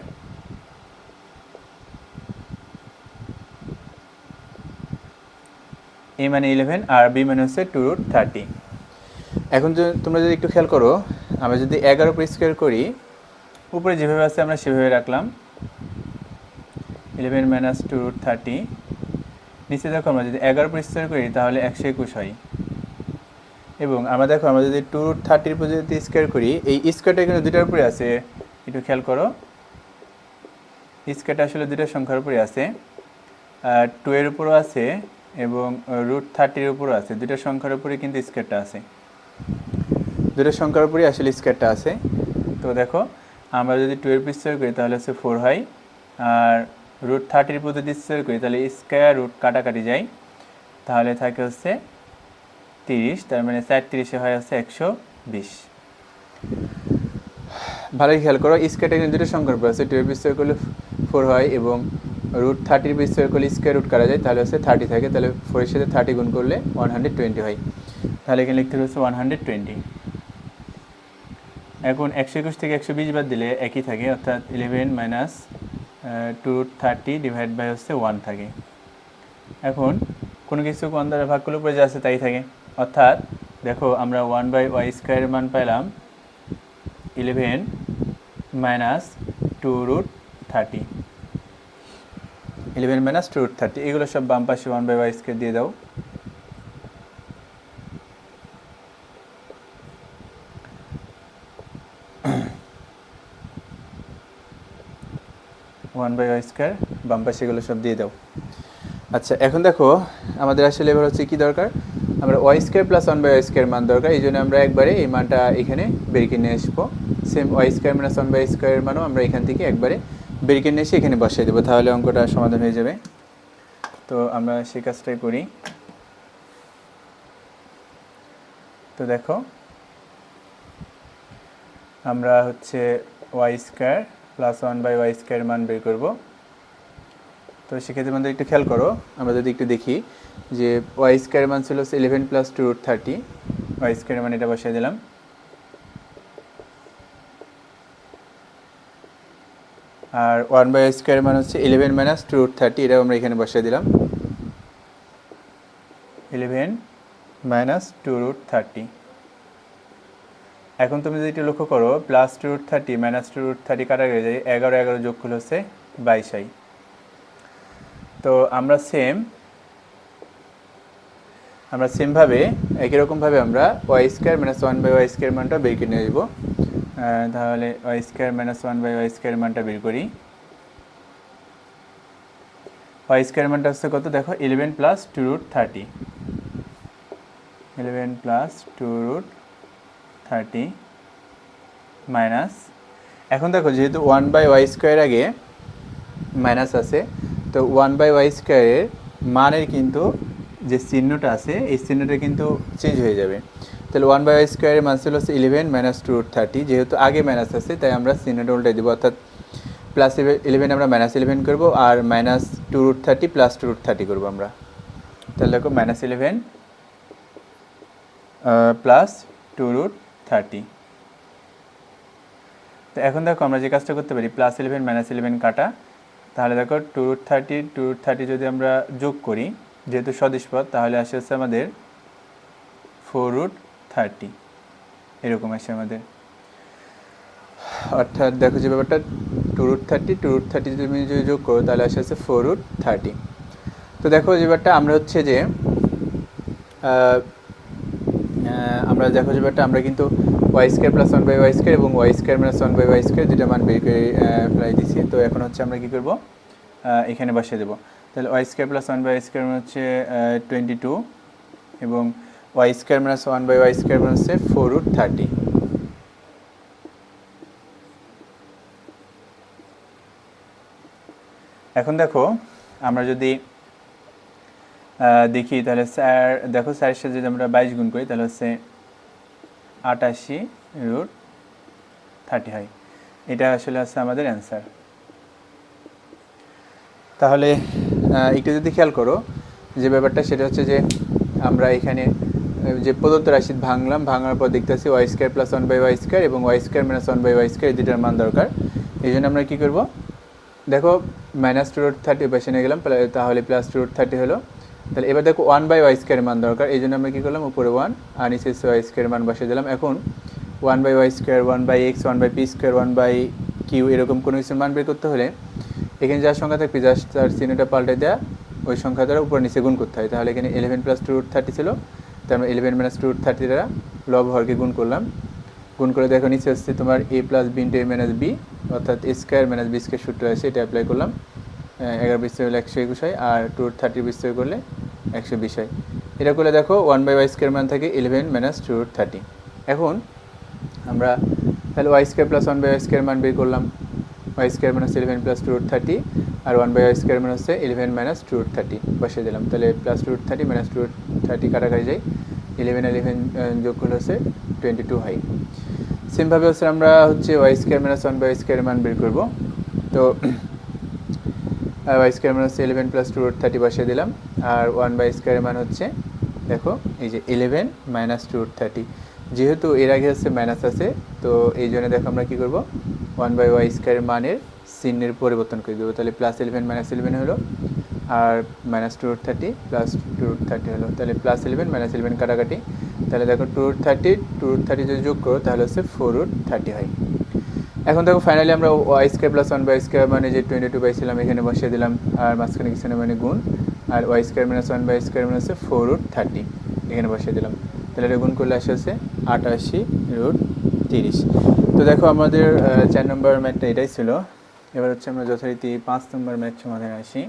a মানে 11 আর b মানে হচ্ছে 2√30। এখন তোমরা যদি একটু খেয়াল করো, আমরা যদি 11 উপর স্কোয়ার করি, উপরে যেভাবে আছে আমরা সেভাবে রাখলাম, 11 মাইনাস 2√30। নিচে দেখো আমরা যদি 11 উপর স্কোয়ার করি তাহলে 121 হয়। এবং আমরা দেখো আমরা যদি 2√30 উপর যদি স্কোয়ার করি, এই স্কোয়ারটা এখানে দুটার উপরে আছে, একটু খেয়াল করো, স্কোয়ারটা আসলে দুটা সংখ্যার উপরে আছে, 2 এর উপরও আছে এবং √30 এর উপরও আছে, দুটা সংখ্যার উপরে কিন্তু স্কোয়ারটা আছে, দুটো সংখ্যার উপরে আসলে স্কোয়ারটা আছে। তো দেখো আমরা যদি 2 এর উপর স্কোয়ার করি তাহলে হচ্ছে 4 হয়, আর √30 এর উপর যদি স্কোয়ার করি তাহলে স্কোয়ার রুট কাটাকাটি যায়, তাহলে থাকে হচ্ছে 30, তার মানে 4×30 হয় হচ্ছে 120। ভালোই খেয়াল করো, স্কোয়ারটা কিন্তু দুটো সংখ্যার উপর আছে, 2 এর উপর স্কোয়ার করলে 4 হয় এবং √30 এর উপর স্কোয়ার করলে স্কোয়ার রুট কাটা যায়, তাহলে হচ্ছে 30 থাকে, তাহলে 4 এর সাথে 30 গুণ করলে 120 হয়। তাহলে এখানে লিখতে হচ্ছে 120। এখন 121 থেকে 120 বাদ দিলে একই থাকে, অর্থাৎ 11 মাইনাস 230 ডিভাইড বাই হচ্ছে 1 থাকে। এখন কোনো কিছু 1 দ্বারা ভাগ করলে উপরে যা আছে তাই থাকে, অর্থাৎ দেখো আমরা 1/y² মান পাইলাম 11 মাইনাস 2√30, 11 মাইনাস 2√30, এগুলো সব বাম পাশে 1/y² দিয়ে দাও। ওয়ান বাই ওয়াই স্কোয়ার বাম পাশে এগুলো সব দিয়ে দাও। আচ্ছা, এখন দেখো আমাদের আসলে এবার হচ্ছে কী দরকার, আমরা y² প্লাস 1/y² মান দরকার, এই জন্য আমরা একবারে এই মানটা এখানে বেরিয়ে নিয়ে আসবো। সেম y² মাইনাস 1/y² মানও আমরা এখান থেকে একবারে বেরিয়ে নিয়ে এসে এখানে বসিয়ে দেবো, তাহলে অঙ্কটা সমাধান হয়ে যাবে। তো আমরা সেই কাজটাই করি। তো দেখো আমরা হচ্ছে y² প্লাস 1/y² মান বের করব। তো সেক্ষেত্রে আমাদের একটু খেয়াল করো, আমরা যদি একটু দেখি যে y² মান ছিল 11 প্লাস 2√30, y² মান এটা বসিয়ে দিলাম, আর 1/y² মান হচ্ছে 11 মাইনাস 2√30, এটাও আমরা এখানে বসিয়ে দিলাম, 11 মাইনাস 2√30। এখন তুমি যদি একটু লক্ষ্য করো, প্লাস 2√30 মাইনাস 2√30 কাটা গেলে যায়, 11 যোগ করলে হচ্ছে 22 হয়। তো আমরা সেমভাবে একই রকমভাবে আমরা y² মাইনাস 1/y² মানটা বের করে নিয়ে আসবো। তাহলে y² মাইনাস 1/y² মানটা বের করি। y² মানটা হচ্ছে কত দেখো, 11 প্লাস 2√30, 11 প্লাস 2√30 মাইনাস এখন দেখো যেহেতু 1/y² আগে মাইনাস আছে, তো 1/y² মানের কিন্তু যে চিহ্নটা আছে এই চিহ্নটা কিন্তু চেঞ্জ হয়ে যাবে। তাহলে 1/y² মান ছিল হচ্ছে 11 - 2√30, যেহেতু আগে মাইনাস আছে তাই আমরা চিহ্নটা উল্টে দেবো, অর্থাৎ +11 আমরা -11 করবো আর -2√30 + 2√30 করবো আমরা। তাহলে দেখো -11 + 2√30। তো এখন দেখো আমরা যে কাজটা করতে পারি, +11 -11 কাটা, তাহলে দেখো 2√30 যদি আমরা যোগ করি, যেহেতু সদিশ পদ, তাহলে আসে হচ্ছে আমাদের 4√30, এরকম আসে আমাদের। অর্থাৎ দেখো যে ব্যাপারটা 2√30 যদি যোগ করো তাহলে আসে হচ্ছে 4√30। তো দেখো যে ব্যাপারটা আমরা হচ্ছে যে আমরা দেখো যে ব্যাপারটা আমরা কিন্তু y² + 1/y² এবং y² - 1/y² যেটা মান বের করে ফেলাই দিছি। তো এখন হচ্ছে আমরা কী করবো, এখানে বসিয়ে দেবো। তাহলে y² + 1/y² মানে হচ্ছে 22 এবং y² - 1/y² মানে হচ্ছে 4√30। এখন দেখো আমরা যদি দেখি তাহলে দেখো 4-এর সাথে যদি আমরা 22 গুণ করি তাহলে হচ্ছে 88√30 হয়। এটা আসলে আছে আমাদের অ্যান্সার। তাহলে একটু যদি খেয়াল করো যে ব্যাপারটা, সেটা হচ্ছে যে আমরা এখানে যে প্রদত্ত রাশি ভাঙার পর দেখতেছি y² + 1/y² এবং y² - 1/y² দুটার মান দরকার। এই জন্য আমরা কী করবো, দেখো -2√30 পাশে নিয়ে গেলাম, তাহলে +2√30 হলো। তাহলে এবার দেখো 1/y² মান দরকার, এই জন্য আমরা কী করলাম, উপরে 1 আর নিচে y² মান বসিয়ে দিলাম। এখন 1/y², 1/x, 1/p², 1/q এরকম কোনো কিছুর মান বের করতে হলে এখানে যার সংখ্যা থাকবে জাস্ট তার চিহ্নটা পাল্টে দেওয়া, ওই সংখ্যা দ্বারা উপর নিচে গুণ করতে হয়। তাহলে এখানে 11 + 2√30 ছিল, তো আমরা 11 - 2√30 দ্বারা লব হরকে গুণ করলাম। গুণ করে দেখো নিচে হচ্ছে তোমার a + b × a - b, অর্থাৎ a² - b² সূত্র আছে, এটা অ্যাপ্লাই করলাম। 11 বিস্তার হলে 121 হয় আর 230 বিস্তার করলে 120 হয়। এটা করলে দেখো 1/y² মান থাকে 11 - 2√30। এখন আমরা তাহলে y² + 1/y² মান বের করলাম, y² মানে হচ্ছে 11 + 2√30 আর 1/y² মানে হচ্ছে 11 - 2√30 বসিয়ে দিলাম। তাহলে +2√30 - 2√30 কাটাকাটি যায়, 11 11 যোগ করলে হচ্ছে 22 হয়। সেমভাবে হচ্ছে আমরা হচ্ছে y² - 1/y² মান বের করবো। তো y² মান হচ্ছে 11 + 2√30 বসিয়ে দিলাম আর 1/y² মান হচ্ছে দেখো এই যে 11 - 2√30, যেহেতু এর আগে হচ্ছে মাইনাস আছে, তো এই জন্য দেখো আমরা কী করবো, 1/y² মানের চিহ্নের পরিবর্তন করে দেবো। তাহলে +11 - 11 হলো আর -2√30 + 2√30 হলো। তাহলে +11 - 11 কাটাকাটি, তাহলে দেখো 2√30 যদি যোগ করো তাহলে হচ্ছে 4√30 হয়। এখন দেখো ফাইনালি আমরা y² + 1/y² মানে যে 22 পাইছিলাম এখানে বসিয়ে দিলাম আর মাঝখানে কিছু না মানে গুণ, আর y² - 1/y² মানে হচ্ছে 4√30 এখানে বসিয়ে দিলাম। তাহলে এটা গুণ করলে আসে হচ্ছে 88√30। তো দেখো আমাদের 4 নম্বর ম্যাথটা এটাই ছিল। এবার হচ্ছে আমরা যথারীতি 5 নম্বর ম্যাথ সমাধানে আসি।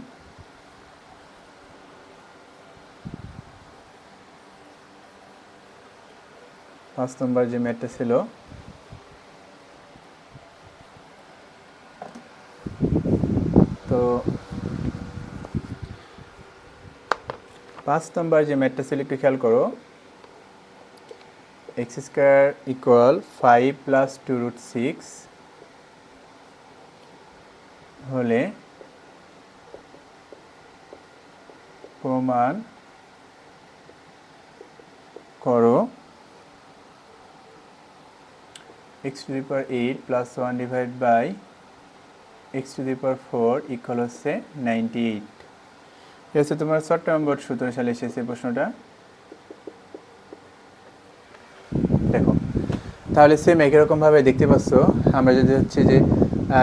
5 নম্বর যে ম্যাথটা ছিল, তো 5 নম্বর যে ম্যাথটা ছিল একটু খেয়াল করো, x² = 5 + 2√6 হলে প্রমাণ করো x⁸ + 1/(x⁴) = হচ্ছে 98। এটা হচ্ছে তোমার 7 বোর্ড 17 সালে এসেছে প্রশ্নটা। দেখো তাহলে সেম একই রকমভাবে দেখতে পাচ্ছ, আমরা যদি হচ্ছে যে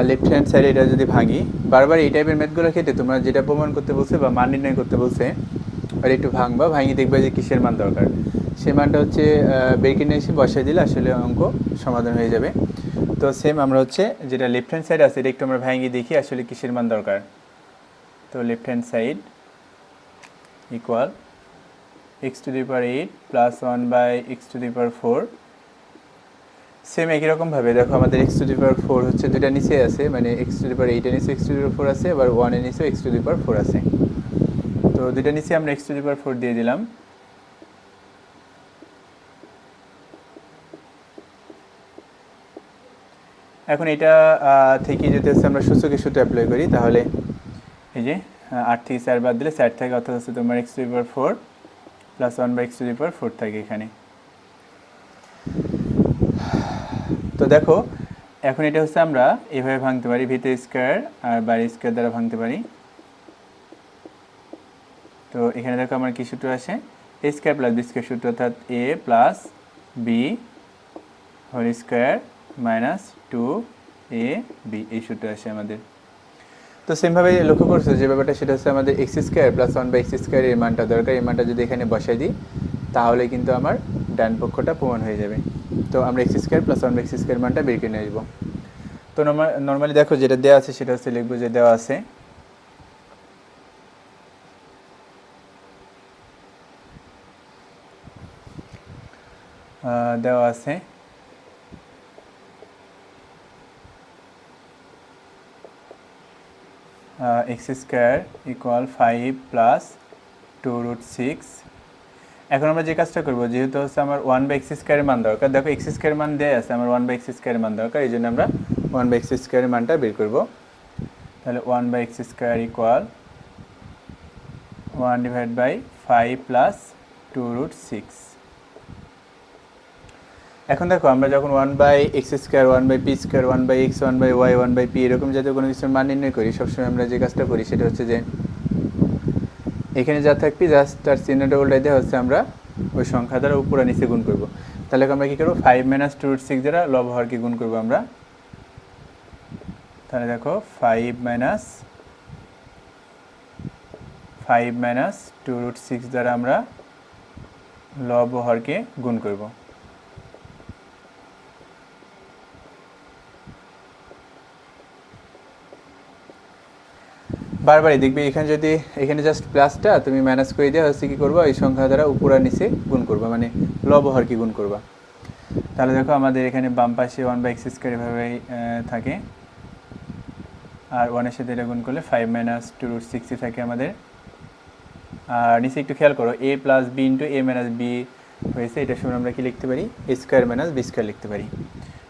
লেফট হ্যান্ড সাইডে এটা যদি ভাঙি, বারবার এই টাইপের ম্যাথগুলোর ক্ষেত্রে তোমরা যেটা প্রমাণ করতে বলছে বা মান নির্ণয় করতে বলছে আর একটু ভাঙবা, ভাঙি দেখবে যে কিসের মান দরকার, সেই মানটা হচ্ছে বের কিনে এসে বসাই দিলে আসলে অঙ্ক সমাধান হয়ে যাবে। তো সেম আমরা হচ্ছে যেটা লেফট হ্যান্ড সাইড আছে এটা একটু আমরা ভাঙি দেখি আসলে কিসের মান দরকার। তো left hand side equal x⁸ + 1/(x⁴) same একই রকমভাবে দেখো আমাদের এক্স টু দি পাওয়ার 4 হচ্ছে দুইটা নিচে আছে, মানে এক্স টু দি পাওয়ার 8 এর নিচে এক্স টু দি পাওয়ার 4 আছে, আবার 1 এর নিচে এক্স টু দি পাওয়ার 4 আছে। তো দুইটা নিচে আমরা এক্স টু দি পাওয়ার 4 দিয়ে দিলাম। এখন এটা থেকে যদি হচ্ছে আমরা সূচকের সূত্র অ্যাপ্লাই করি, তাহলে এই যে 8 থেকে 4 বাদ দিলে 4 থাকে, অর্থাৎ হচ্ছে তোমার x to the power 4 plus 1 by x to the power 4 থাকে এখানে। তো দেখো এখন এটা হচ্ছে আমরা এভাবে ভাঙতে পারি, ভিতরে স্কোয়ার আর বাইরে স্কোয়ার দ্বারা ভাঙতে পারি। তো এখানে দেখো আমার কি সূত্র আসে, a square plus b square সূত্র, অর্থাৎ a plus b whole square minus 2ab এই সূত্র আসে আমাদের। তো সেমভাবে লক্ষ্য করছো যে ব্যাপারটা, সেটা হচ্ছে আমাদের x square plus 1 by x square এর মানটা দরকার। এই মানটা যদি এখানে বসাই দিই তাহলে কিন্তু আমার ডান পক্ষটা প্রমাণ হয়ে যাবে। তো আমরা x square plus 1 by x square মানটা বের করে নিয়ে আসবো। তো নর্মালি দেখো যেটা দেওয়া আছে সেটা হচ্ছে লিখবো যে দেওয়া আছে এক্স স্কোয়ার ইকুয়াল 5 প্লাস 2√6। এখন আমরা যে কাজটা করবো, যেহেতু হচ্ছে আমার 1 বাই এক্স স্কোয়ারের মান দরকার, দেখো এক্স স্কোয়ারের মান দেওয়া আছে, আমার 1 বাই এক্স স্কোয়ারের মান দরকার, এই জন্য আমরা 1 বাই এক্স স্কোয়ারের মানটা বের করবো। তাহলে 1 by x square equal 1 divide by 5 plus 2√6। এখন দেখো আমরা যখন 1 by x square, 1 by p square, 1 by x, 1 by y, 1 by p এরকম জাতীয় কোনো কিছুর মান নির্ণয় করি, সবসময় আমরা যে কাজটা করি সেটা হচ্ছে যে এখানে যা থাকবে জাস্ট তার চিহ্নটা উল্টাই দেওয়া হচ্ছে আমরা ওই সংখ্যা দ্বারা উপর আর নিচে গুণ করব। তাহলে আমরা কী করবো, 5 মাইনাস 2√6 দ্বারা লব হরকে গুণ করবো আমরা। তাহলে দেখো 5 মাইনাস 2√6 দ্বারা আমরা লব হরকে গুণ করব। বারবারই দেখবে এখানে যদি এখানে জাস্ট প্লাসটা তুমি মাইনাস করে দেওয়া হচ্ছে কী করবো, এই সংখ্যা দ্বারা উপর আর নিচে গুণ করবা, মানে লব হরকে গুণ করবা। তাহলে দেখো আমাদের এখানে বাম পাশে 1 বাই এক্স স্কোয়ার এভাবেই থাকে, আর 1 এর সাথে এটা গুণ করলে 5 মাইনাস 2√6 থাকে আমাদের। আর নিচে একটু খেয়াল করো, a plus b into a minus b হয়েছে, এটা সমান আমরা কি লিখতে পারি, a square minus b square লিখতে পারি।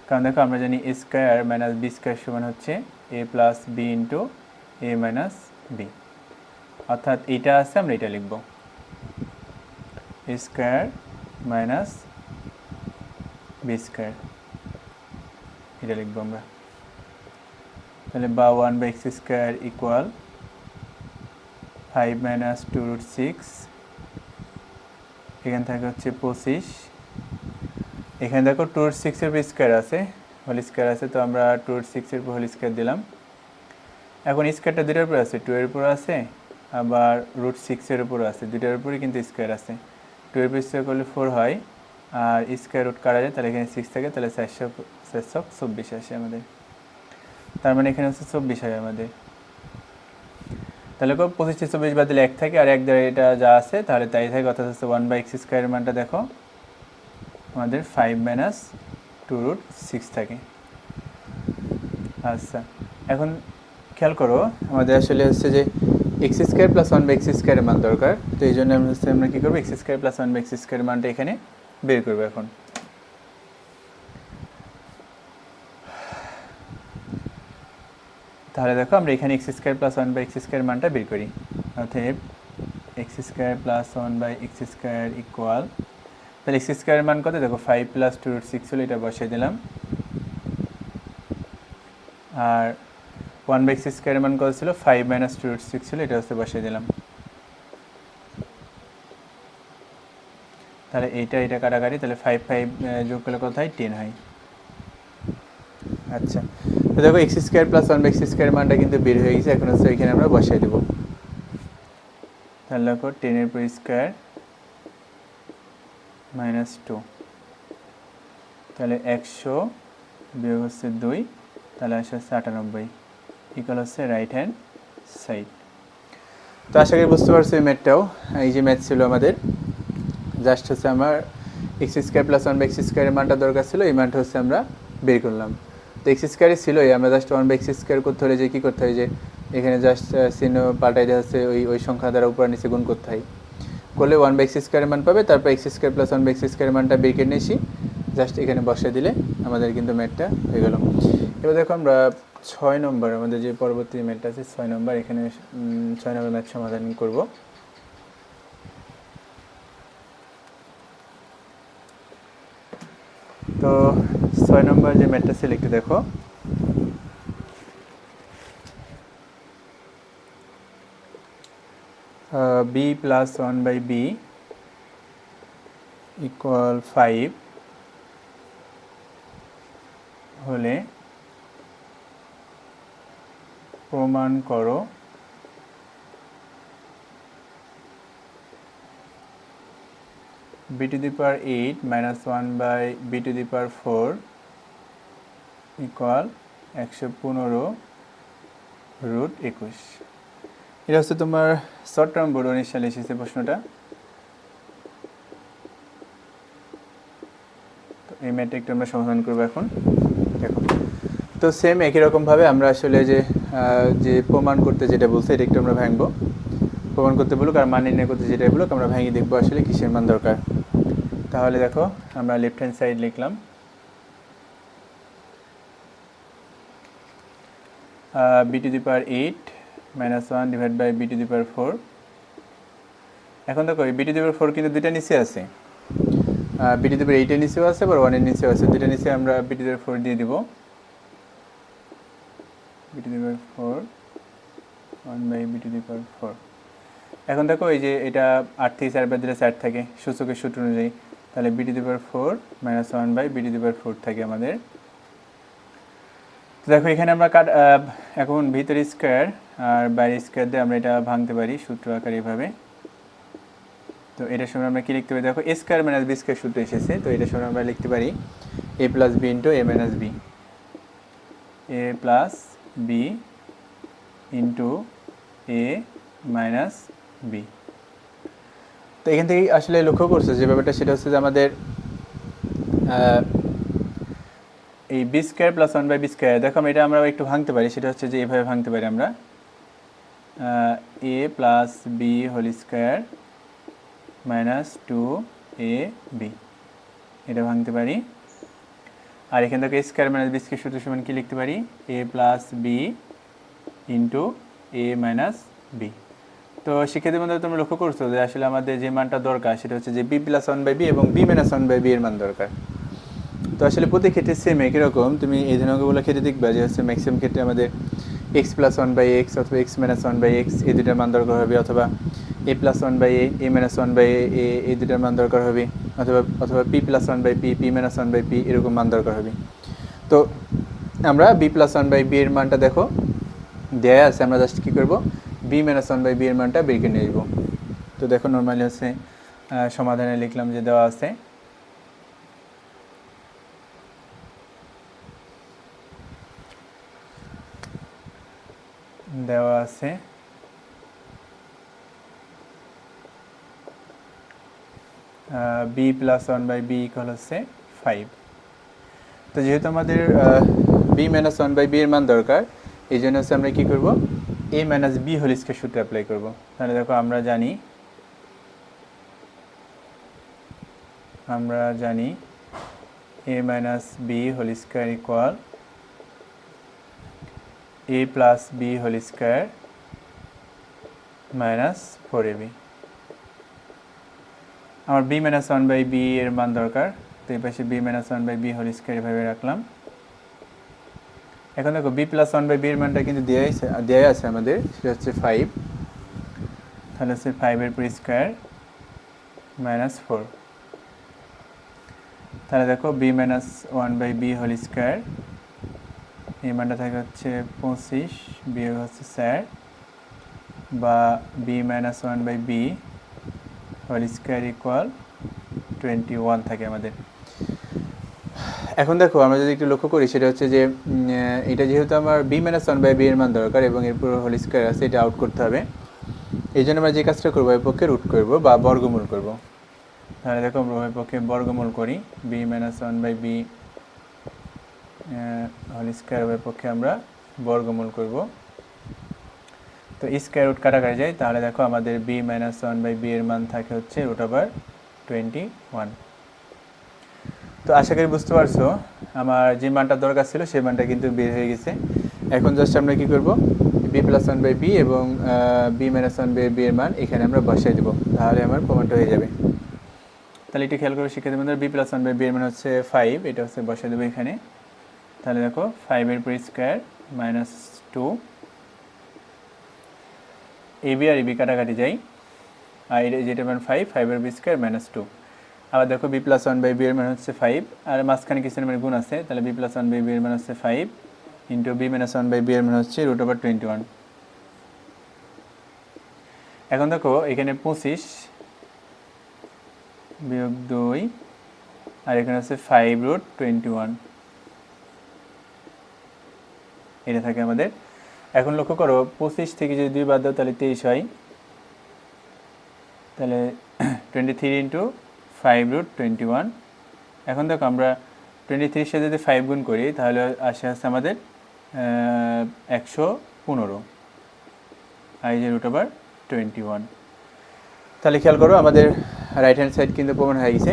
কারণ দেখো আমরা জানি a square minus b square সমান হচ্ছে a plus b into a minus b, অর্থাৎ এইটা আছে আমরা এটা লিখব a square minus b square, এটা লিখবো আমরা। তাহলে বা 1 by x square equal 5 minus 2√6, এখান থেকে হচ্ছে 25। এখানে দেখো 2√6 এর উপর স্কোয়ার আছে, হোল স্কোয়ার আছে, তো আমরা 2√6 এর উপর হোল স্কোয়ার দিলাম। এখন স্কোয়ারটা দুটার উপর আছে, 2 এর উপর আছে, আবার √6 এর উপর আছে, দুটার উপরে কিন্তু স্কোয়ার আছে। 2 এর উপর স্কোয়ার করলে 4 হয়, আর স্কোয়ার রুট কাটা যায়, তাহলে এখানে 6 থাকে, তাহলে 424 আসে আমাদের। তার মানে এখানে হচ্ছে 24 হয় আমাদের। তাহলে 25 থেকে 24 বাদ দিলে 1 থাকে, আর 1 দ্বারা এটা যা আছে তাহলে তাই থাকে, অর্থাৎ হচ্ছে 1 বাই এক্স স্কোয়ারের মানটা দেখো আমাদের 5 মাইনাস 2√6 থাকে। আচ্ছা, এখন খেয়াল করো আমাদের আসলে হচ্ছে যে x square plus 1 by x স্কোয়ারের মান দরকার, তো এই জন্য আমরা কী করবো, x square plus 1 by x স্কোয়ারের মানটা এখানে বের করবো। এখন তাহলে দেখো আমরা এখানে x square plus 1 by x square মানটা বের করি, অতএব x square plus 1 by x square equal, তাহলে এক্স স্কোয়ারের মান কত দেখো 5 প্লাস 2√6 হলো, এটা বসিয়ে দিলাম। আর 1 বাই এক্স স্কোয়ারের মান কত ছিল, 5 মাইনাস 2√6 ছিল, এটা হচ্ছে বসিয়ে দিলাম। তাহলে এটা কাটাকাটি, তাহলে 5 যোগ করলে কত হয়, 10 হয়। আচ্ছা, তো দেখো x square plus 1 by x square মানটা কিন্তু বের হয়ে গেছে, এখন হচ্ছে এখানে আমরা বসিয়ে দেবো। তাহলে দেখো 10 এর উপর স্কোয়ার মাইনাস 2, তাহলে 100 বিয়োগ হচ্ছে 2, তাহলে আসে হচ্ছে 98, ইকুয়াল হচ্ছে রাইট হ্যান্ড সাইড। তো আশা করি বুঝতে পারছো এই ম্যাথটাও, এই যে ম্যাথ ছিল আমাদের, জাস্ট হচ্ছে আমার x square plus one by x স্কোয়ারের মানটা দরকার ছিল, এই মানটা হচ্ছে আমরা বের করলাম। তো এক্স স্কোয়ারই ছিল, আমরা just one by x square করতে হলে যে কী করতে হয়, যে এখানে জাস্ট চিহ্ন পাল্টাই দেওয়া হচ্ছে, ওই সংখ্যা দ্বারা উপর নিচে গুণ করতে হয়, করলে ওয়ান বাই এক্স স্কোয়ারের মান পাবে। তারপর x square plus one by x স্কোয়ারের মানটা বের করে নিয়েছি, জাস্ট এখানে বসিয়ে দিলে আমাদের কিন্তু ম্যাথটা হয়ে গেল। এবার দেখো আমরা 6 নম্বর, আমাদের যে পরবর্তী ম্যাথটা আছে 6 নম্বর, এখানে 6 নম্বর ম্যাথ সমাধান করব। তো 6 নম্বর যে ম্যাথটা ছিল একটু দেখো। b plus 1 by b equal 5 হলে প্রমাণ করো b to the power 8 minus 1 by b to the power 4 equal 115 root 21। এটা হচ্ছে তোমার শর্ট টার্ম বোর্ড 19 সালে এসেছে প্রশ্নটা। তো এই ম্যাথটা একটু আমরা সমাধান করবো এখন। দেখো, তো সেম একই রকমভাবে আমরা আসলে যে প্রমাণ করতে যেটা বলছে এটা একটু আমরা ভাঙবো। প্রমাণ করতে বলুক আর মান নির্ণয় করতে যেটাই বলুক, আমরা ভেঙে দেখবো আসলে কিসের মান দরকার। তাহলে দেখো, আমরা লেফট হ্যান্ড সাইড লিখলাম b to the power 8 minus 1 divide by b to the power 4। এখন দেখো এই b টু দি পাওয়ার 4 কিন্তু দুইটা নিচে আছে, b টু দি পাওয়ার 8 এর নিচেও আছে, আবার 1 এর নিচেও আছে, দুইটা নিচে আমরা b টু দি পাওয়ার 4 দিয়ে দিব। b to the power 4 1 by b to the power 4। এখন দেখো এই যে এটা 8 থেকে 4 বাদ দিলে 4 থাকে সূচকের সূত্র অনুযায়ী, তাহলে b to the power 4 minus 1 by b to the power 4 থাকে আমাদের। তো দেখো এখানে আমরা এখন ভিতরে স্কোয়ার আর বাইরে স্কোয়ার দিয়ে আমরা এটা ভাঙতে পারি সূত্র আকারে এভাবে। তো এটার সময় আমরা কি লিখতে পারি, দেখো a square minus b square সূত্র এসেছে, তো এটার সময় আমরা লিখতে পারি a plus b into a minus b, A plus b into a minus B. তো এখান থেকে আসলে লক্ষ্য করছে যে ব্যাপারটা, সেটা হচ্ছে যে আমাদের এই b square plus 1 by b square, দেখো এটা আমরা একটু ভাঙতে পারি, সেটা হচ্ছে যে এভাবে ভাঙতে পারি আমরা a plus b whole square minus 2ab, এটা ভাঙতে পারি। আর এখান থেকে স্কোয়ার মাইনাস বি স্কোয়ার সূত্র সমান কি লিখতে পারি, a plus b into a minus B. তো শিক্ষার্থী বন্ধুরা তোমরা লক্ষ্য করছো যে আসলে আমাদের যে মানটা দরকার সেটা হচ্ছে যে বি প্লাস 1 বাই বি এবং বি মাইনাস 1 বাই বি এর মান দরকার। তো আসলে প্রতি ক্ষেত্রে সেম একই রকম, তুমি এই ধরনের অঙ্কগুলো ক্ষেত্রে দেখবা যে হচ্ছে ম্যাক্সিমাম ক্ষেত্রে আমাদের এক্স প্লাস 1 বাই এক্স অথবা এক্স মাইনাস 1 বাই এক্স এই দুটার মান দরকার হবে, অথবা a plus 1 by a minus 1 by a এই দুটার মান দরকার হবে, অথবা p plus 1 by p minus 1 by p এরকম মান দরকার হবে। তো আমরা বি প্লাস 1 বাই বি এর মানটা দেখো দেয়া আছে, আমরা জাস্ট কী করবো, বি মাইনাস 1 বাই বি এর মানটা বের করে নিয়ে আসবো। তো দেখো নর্মালি হচ্ছে সমাধানে লিখলাম যে দেওয়া আছে b plus 1 by b equal হচ্ছে 5। তো যেহেতু আমাদের বি মাইনাস 1 বাই বি এর মান দরকার, এই জন্য হচ্ছে আমরা কী করবো, a minus b whole square সূত্র অ্যাপ্লাই করবো। তাহলে দেখো আমরা জানি a minus b whole square equal a plus b whole square minus 4ab। আমার বি মাইনাস 1 বাই বি এর মান দরকার, তো এই পাশে b minus 1 by b whole square এভাবে রাখলাম। এখন দেখো বি প্লাস 1 বাই বি এর মানটা কিন্তু দেওয়াই আছে আমাদের, সেটা হচ্ছে 5। তাহলে হচ্ছে 5 এর পুরো স্কয়ার মাইনাস 4। তাহলে দেখো b minus 1 by b whole square, এই মানটা থাকে হচ্ছে 25 বিয়োগ হচ্ছে 4, বা b minus 1 by b whole square equal 21 থাকে আমাদের। এখন দেখো আমরা যদি একটু লক্ষ্য করি, সেটা হচ্ছে যে এটা যেহেতু আমার বি মাইনাস 1 বাই বি এর মান দরকার এবং এর পুরো হোল স্কয়ার আছে, এটা আউট করতে হবে। এই জন্য আমরা যে কাজটা করবো, এর পক্ষে রুট করবো বা বর্গমূল করবো। তাহলে দেখো আমরা উভয় পক্ষে বর্গমূল করি, b minus one by b whole square উভয় পক্ষে আমরা বর্গমূল করব। তো স্কোয়ার রুট কাটাকাটি যায়, তাহলে দেখো আমাদের b minus one by b এর মান থাকে হচ্ছে √21। তো আশা করি বুঝতে পারছো আমার যে মানটা দরকার ছিল সেই মানটা কিন্তু বের হয়ে গেছে। এখন জাস্ট আমরা কী করব, b plus one by b এবং b minus one by b এর মান এখানে আমরা বসাই দেবো, তাহলে আমার প্রমাণটা হয়ে যাবে। তাহলে একটু খেয়াল করে শিক্ষার্থী বন্ধুরা, b plus one by b এর মান হচ্ছে 5, এটা হচ্ছে বসাই দেবো এখানে। তাহলে দেখো 5 উপর square -2, A b R A B কাটাকাটি যাই, আর যেটা মান 5 এর স্কোয়ার -2। আবার দেখো b plus one by b এর মান হচ্ছে 5, আর মাঝখানে কিছু মানে গুণ আছে, তাহলে b plus one by b এর মান হচ্ছে 5 into b minus one by b এর মান হচ্ছে √21। এখন দেখো এখানে 25 বিয়োগ 2 আর এখানে হচ্ছে 5√21, এটা থাকে আমাদের। এখন লক্ষ্য করো 25 থেকে যদি 2 বাদ দাও তাহলে 23 হয়, তাহলে 23 ইন্টু 5√21। এখন দেখো আমরা 23 সাথে যদি 5 গুণ করি তাহলে আসে আমাদের 115, আর এই যে √21। তাহলে খেয়াল করো আমাদের রাইট হ্যান্ড সাইড কিন্তু প্রমাণ হয়ে গেছে।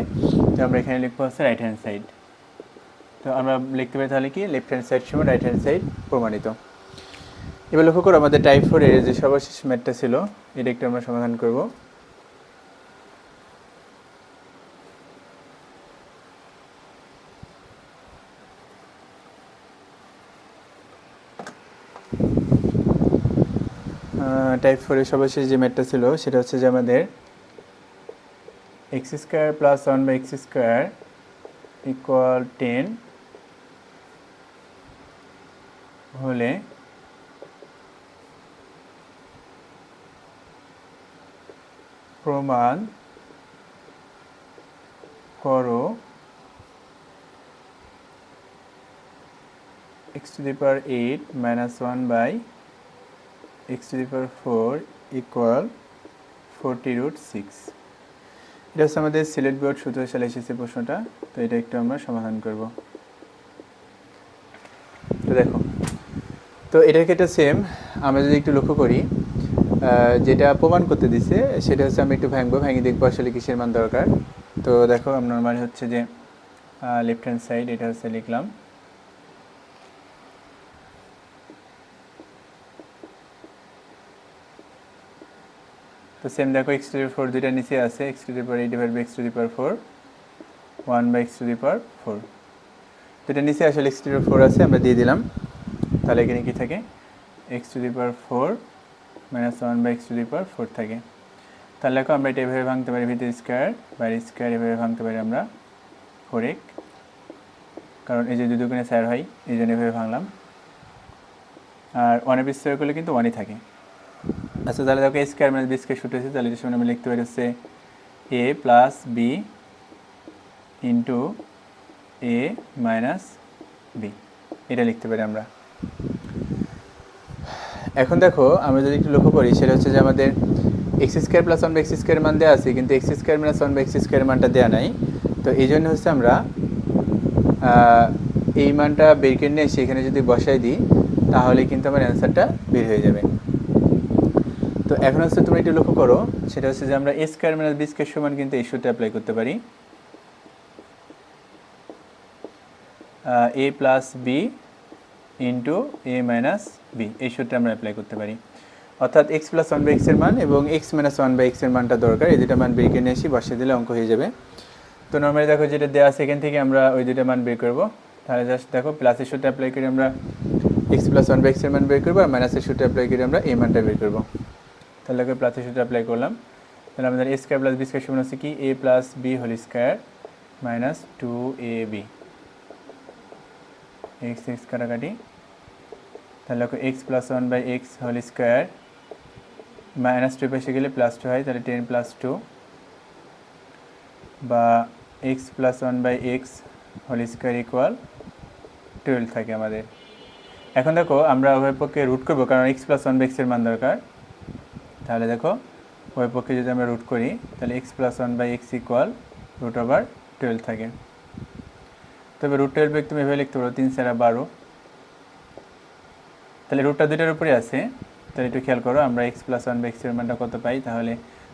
তো আমরা এখানে লিখবো হচ্ছে রাইট হ্যান্ড সাইড। তো আমরা লিখতে পারি তাহলে কি, লেফট হ্যান্ড সাইড সমান রাইট হ্যান্ড সাইড প্রমাণিত। এবার লক্ষ্য করো আমাদের টাইপ 4 এর যে সর্বশেষ ম্যাথটা ছিল এটা একটু আমরা সমাধান করব। টাইপ 4 এর সর্বশেষ যে ম্যাথটা ছিল সেটা হচ্ছে যে আমাদের x² + 1/x² = 10 হলে প্রমাণ করো x⁸ - 1/x⁴ = 40√6। এটা হচ্ছে আমাদের সিলেট বোর্ড 17 সালে এসেছে প্রশ্নটা। তো এটা একটু আমরা সমাধান করব। তো দেখো, তো এটার ক্ষেত্রে সেম আমরা যদি একটু লক্ষ্য করি, যেটা প্রমাণ করতে দিছে সেটা হচ্ছে আমি একটু ভেঙে দেখবো আসলে কিসের মান দরকার। তো দেখো আমরা নর্মালি হচ্ছে যে লেফট হ্যান্ড সাইড এটা হচ্ছে লিখলাম, তো সেম দেখো x⁴ দুইটা নিচে আছে, x⁸ 1/x⁴ দুইটা নিচে আসলে x⁴ আছে আমরা দিয়ে দিলাম। তাহলে এখানে কি থাকে, x⁴ - 1/x⁴ থাকে। তাহলে দেখো আমরা এটা এভাবে ভাঙতে পারি, ভিতরে স্কোয়ার বাইরে স্কোয়ার এভাবে ভাঙতে পারি আমরা 4x, কারণ এই যে দুই দুগুণে 4 হয় এই জন্য এভাবে ভাঙলাম। আর 1 স্কোয়ার করলে কিন্তু 1ই থাকে। আচ্ছা তাহলে দেখো a² - b² সূত্র আছে, তাহলে এটার সময় আমরা লিখতে পারি হচ্ছে a + b * a - b, এটা লিখতে পারি আমরা। এখন দেখো আমরা যদি একটু লক্ষ্য করি সেটা হচ্ছে যে আমাদের x² + 1/x² মান দেওয়া আছে, কিন্তু x² - 1/x² মানটা দেওয়া নাই। তো এই জন্য হচ্ছে আমরা এই মানটা বের করে নিয়ে সেখানে যদি বসাই দিই তাহলে কিন্তু আমার অ্যান্সারটা বের হয়ে যাবে। তো এখন হচ্ছে তুমি একটু লক্ষ্য করো, সেটা হচ্ছে যে আমরা a² - b² সমান কিন্তু এই সূত্রে অ্যাপ্লাই করতে পারি, a + b * a - b, এই সূত্রে আমরা অ্যাপ্লাই করতে পারি। অর্থাৎ x + 1/x এর মান এবং x - 1/x এর মানটা দরকার, এই দুটো মান বের করে নিয়ে এসে বসিয়ে দিলে অঙ্ক হয়ে যাবে। তো নর্মালি দেখো যেটা দেওয়া আছে এখান থেকে আমরা ওই দুটো মান বের করব। তাহলে জাস্ট দেখো প্লাসের সূত্রে অ্যাপ্লাই করে আমরা x + 1/x এর মান বের করবো, আর মাইনাসের সূত্রে অ্যাপ্লাই করে আমরা এই মানটা বের করবো। তাহলে দেখো প্লাসের সূত্রে অ্যাপ্লাই করলাম, তাহলে আমাদের a² + b² সমান হচ্ছে কি, a + b² - 2ab, x কাটাকাটি। তাহলে দেখো x + 1/x² -2 পাশে গেলে +2 হয়, তাহলে 10 + 2, বা x + 1/x² = 12 থাকে আমাদের। এখন দেখো আমরা উভয় পক্ষে রুট করব, কারণ x + 1/x এর মান দরকার। তাহলে দেখো উভয় পক্ষে যদি আমরা রুট করি তাহলে x + 1/x = √12 থাকে। তবে √12 তুমি এভাবে লিখতে পারো 3 × 12, তাহলে রুটটা দুইটার উপরে আছে। তাহলে একটু খেয়াল করো, আমরা x + 1/x এর মানটা কত পাই, তাহলে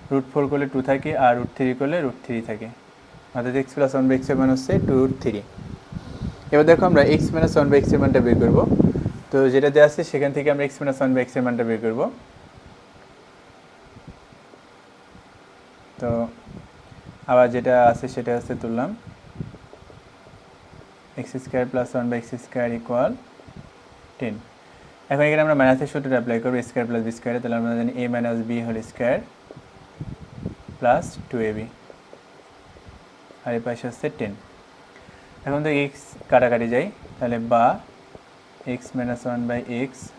√4 করলে 2 থাকে আর √3 করলে √3 থাকে, অর্থাৎ x + 1/x এর মান হচ্ছে 2√3। এবার দেখো আমরা x - 1/x এর মানটা বের করব। তো যেটা দেওয়া আছে সেখান থেকে আমরা x - 1/x এর মানটা বের করব। তো আবার যেটা আছে সেটা হচ্ছে তুললাম x² + 1/x² = 10। এখন এখানে আমরা মাইনাসের সূত্রটা অ্যাপ্লাই করব, a² + b², তাহলে আমরা জানি a - b² + 2ab, আর এই পাশে হচ্ছে 10। এখন তো x কাটাকাটি যায়, তাহলে বা x - 1/x²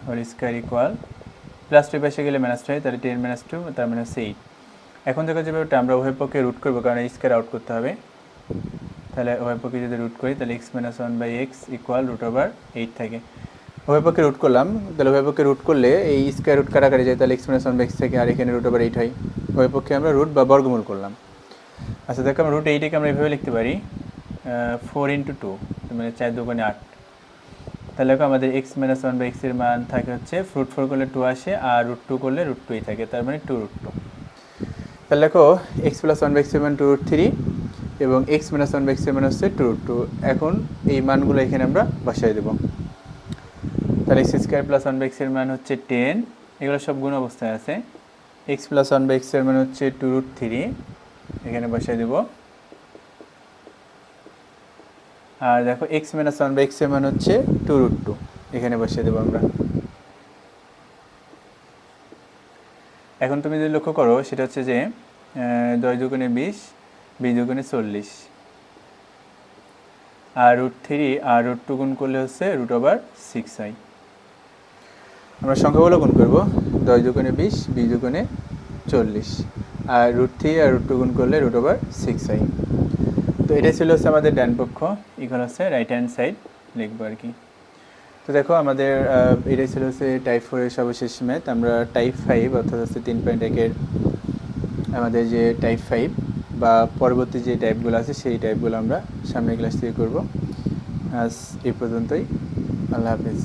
= +2 পাশে গেলে -2 হয়, তাহলে 10 - 2 তার মানে হচ্ছে 8। এখন দেখো যে ব্যাপারটা আমরা উভয় পক্ষে রুট করবো, কারণ স্কয়ার আউট করতে হবে। তাহলে উভয় পক্ষে যদি রুট করি তাহলে x - 1/x = √8 থাকে। উভয় পক্ষে রুট করলাম, তাহলে উভয় পক্ষে রুট করলে এই স্কয়ার রুট কাটাকাটি যায়, তাহলে x - 1/x থেকে আর এখানে √8 হয়। উভয় পক্ষে আমরা রুট বা বর্গমূল করলাম। আচ্ছা দেখো, আমরা √8কে আমরা এভাবে লিখতে পারি 4 × 2, মানে 4 × 2 = 8। তাহলে দেখো আমাদের x - 1/x এর মান থাকে হচ্ছে √4 করলে 2 আসে, আর √2 করলে √2ই থাকে, তার মানে 2√2। তাহলে দেখো x + 1/x এর মান 2√3 এবং x - 1/x এর মান হচ্ছে 2√2। এখন এই মানগুলো এখানে আমরা বসাই দেব। তাহলে x² + 1/x এর মান হচ্ছে 10, এগুলো সব গুণ অবস্থায় আছে। x + 1/x এর মান হচ্ছে 2√3, এখানে বসাই দেব। আর দেখো x - 1/x এর মান হচ্ছে 2√2, এখানে বসিয়ে দেবো আমরা। এখন তুমি যদি লক্ষ্য করো সেটা হচ্ছে যে 10 × 2 = 20, 20 × 2 = 40, আর √3 আর √2 গুণ করলে হচ্ছে √6 হয়। আমরা সংখ্যাগুলো গুণ করব, 10 × 2 = 20, 20 × 2 = 40, আর √3 আর √2 গুণ করলে √6 হয়। তো এটাই ছিল হচ্ছে আমাদের ডান পক্ষ, ইকুয়াল হচ্ছে রাইট হ্যান্ড সাইড লিখবো আর কি। তো দেখো আমাদের এটাই ছিল হচ্ছে টাইপ 4 এর সর্বশেষ ম্যাথ। আমরা টাইপ 5 অর্থাৎ হচ্ছে 3.1 এর আমাদের যে টাইপ 5 বা পরবর্তী যে টাইপগুলো আছে সেই টাইপগুলো আমরা সামনের ক্লাস থেকে করব। আজ এই পর্যন্তই, আল্লাহ হাফেজ।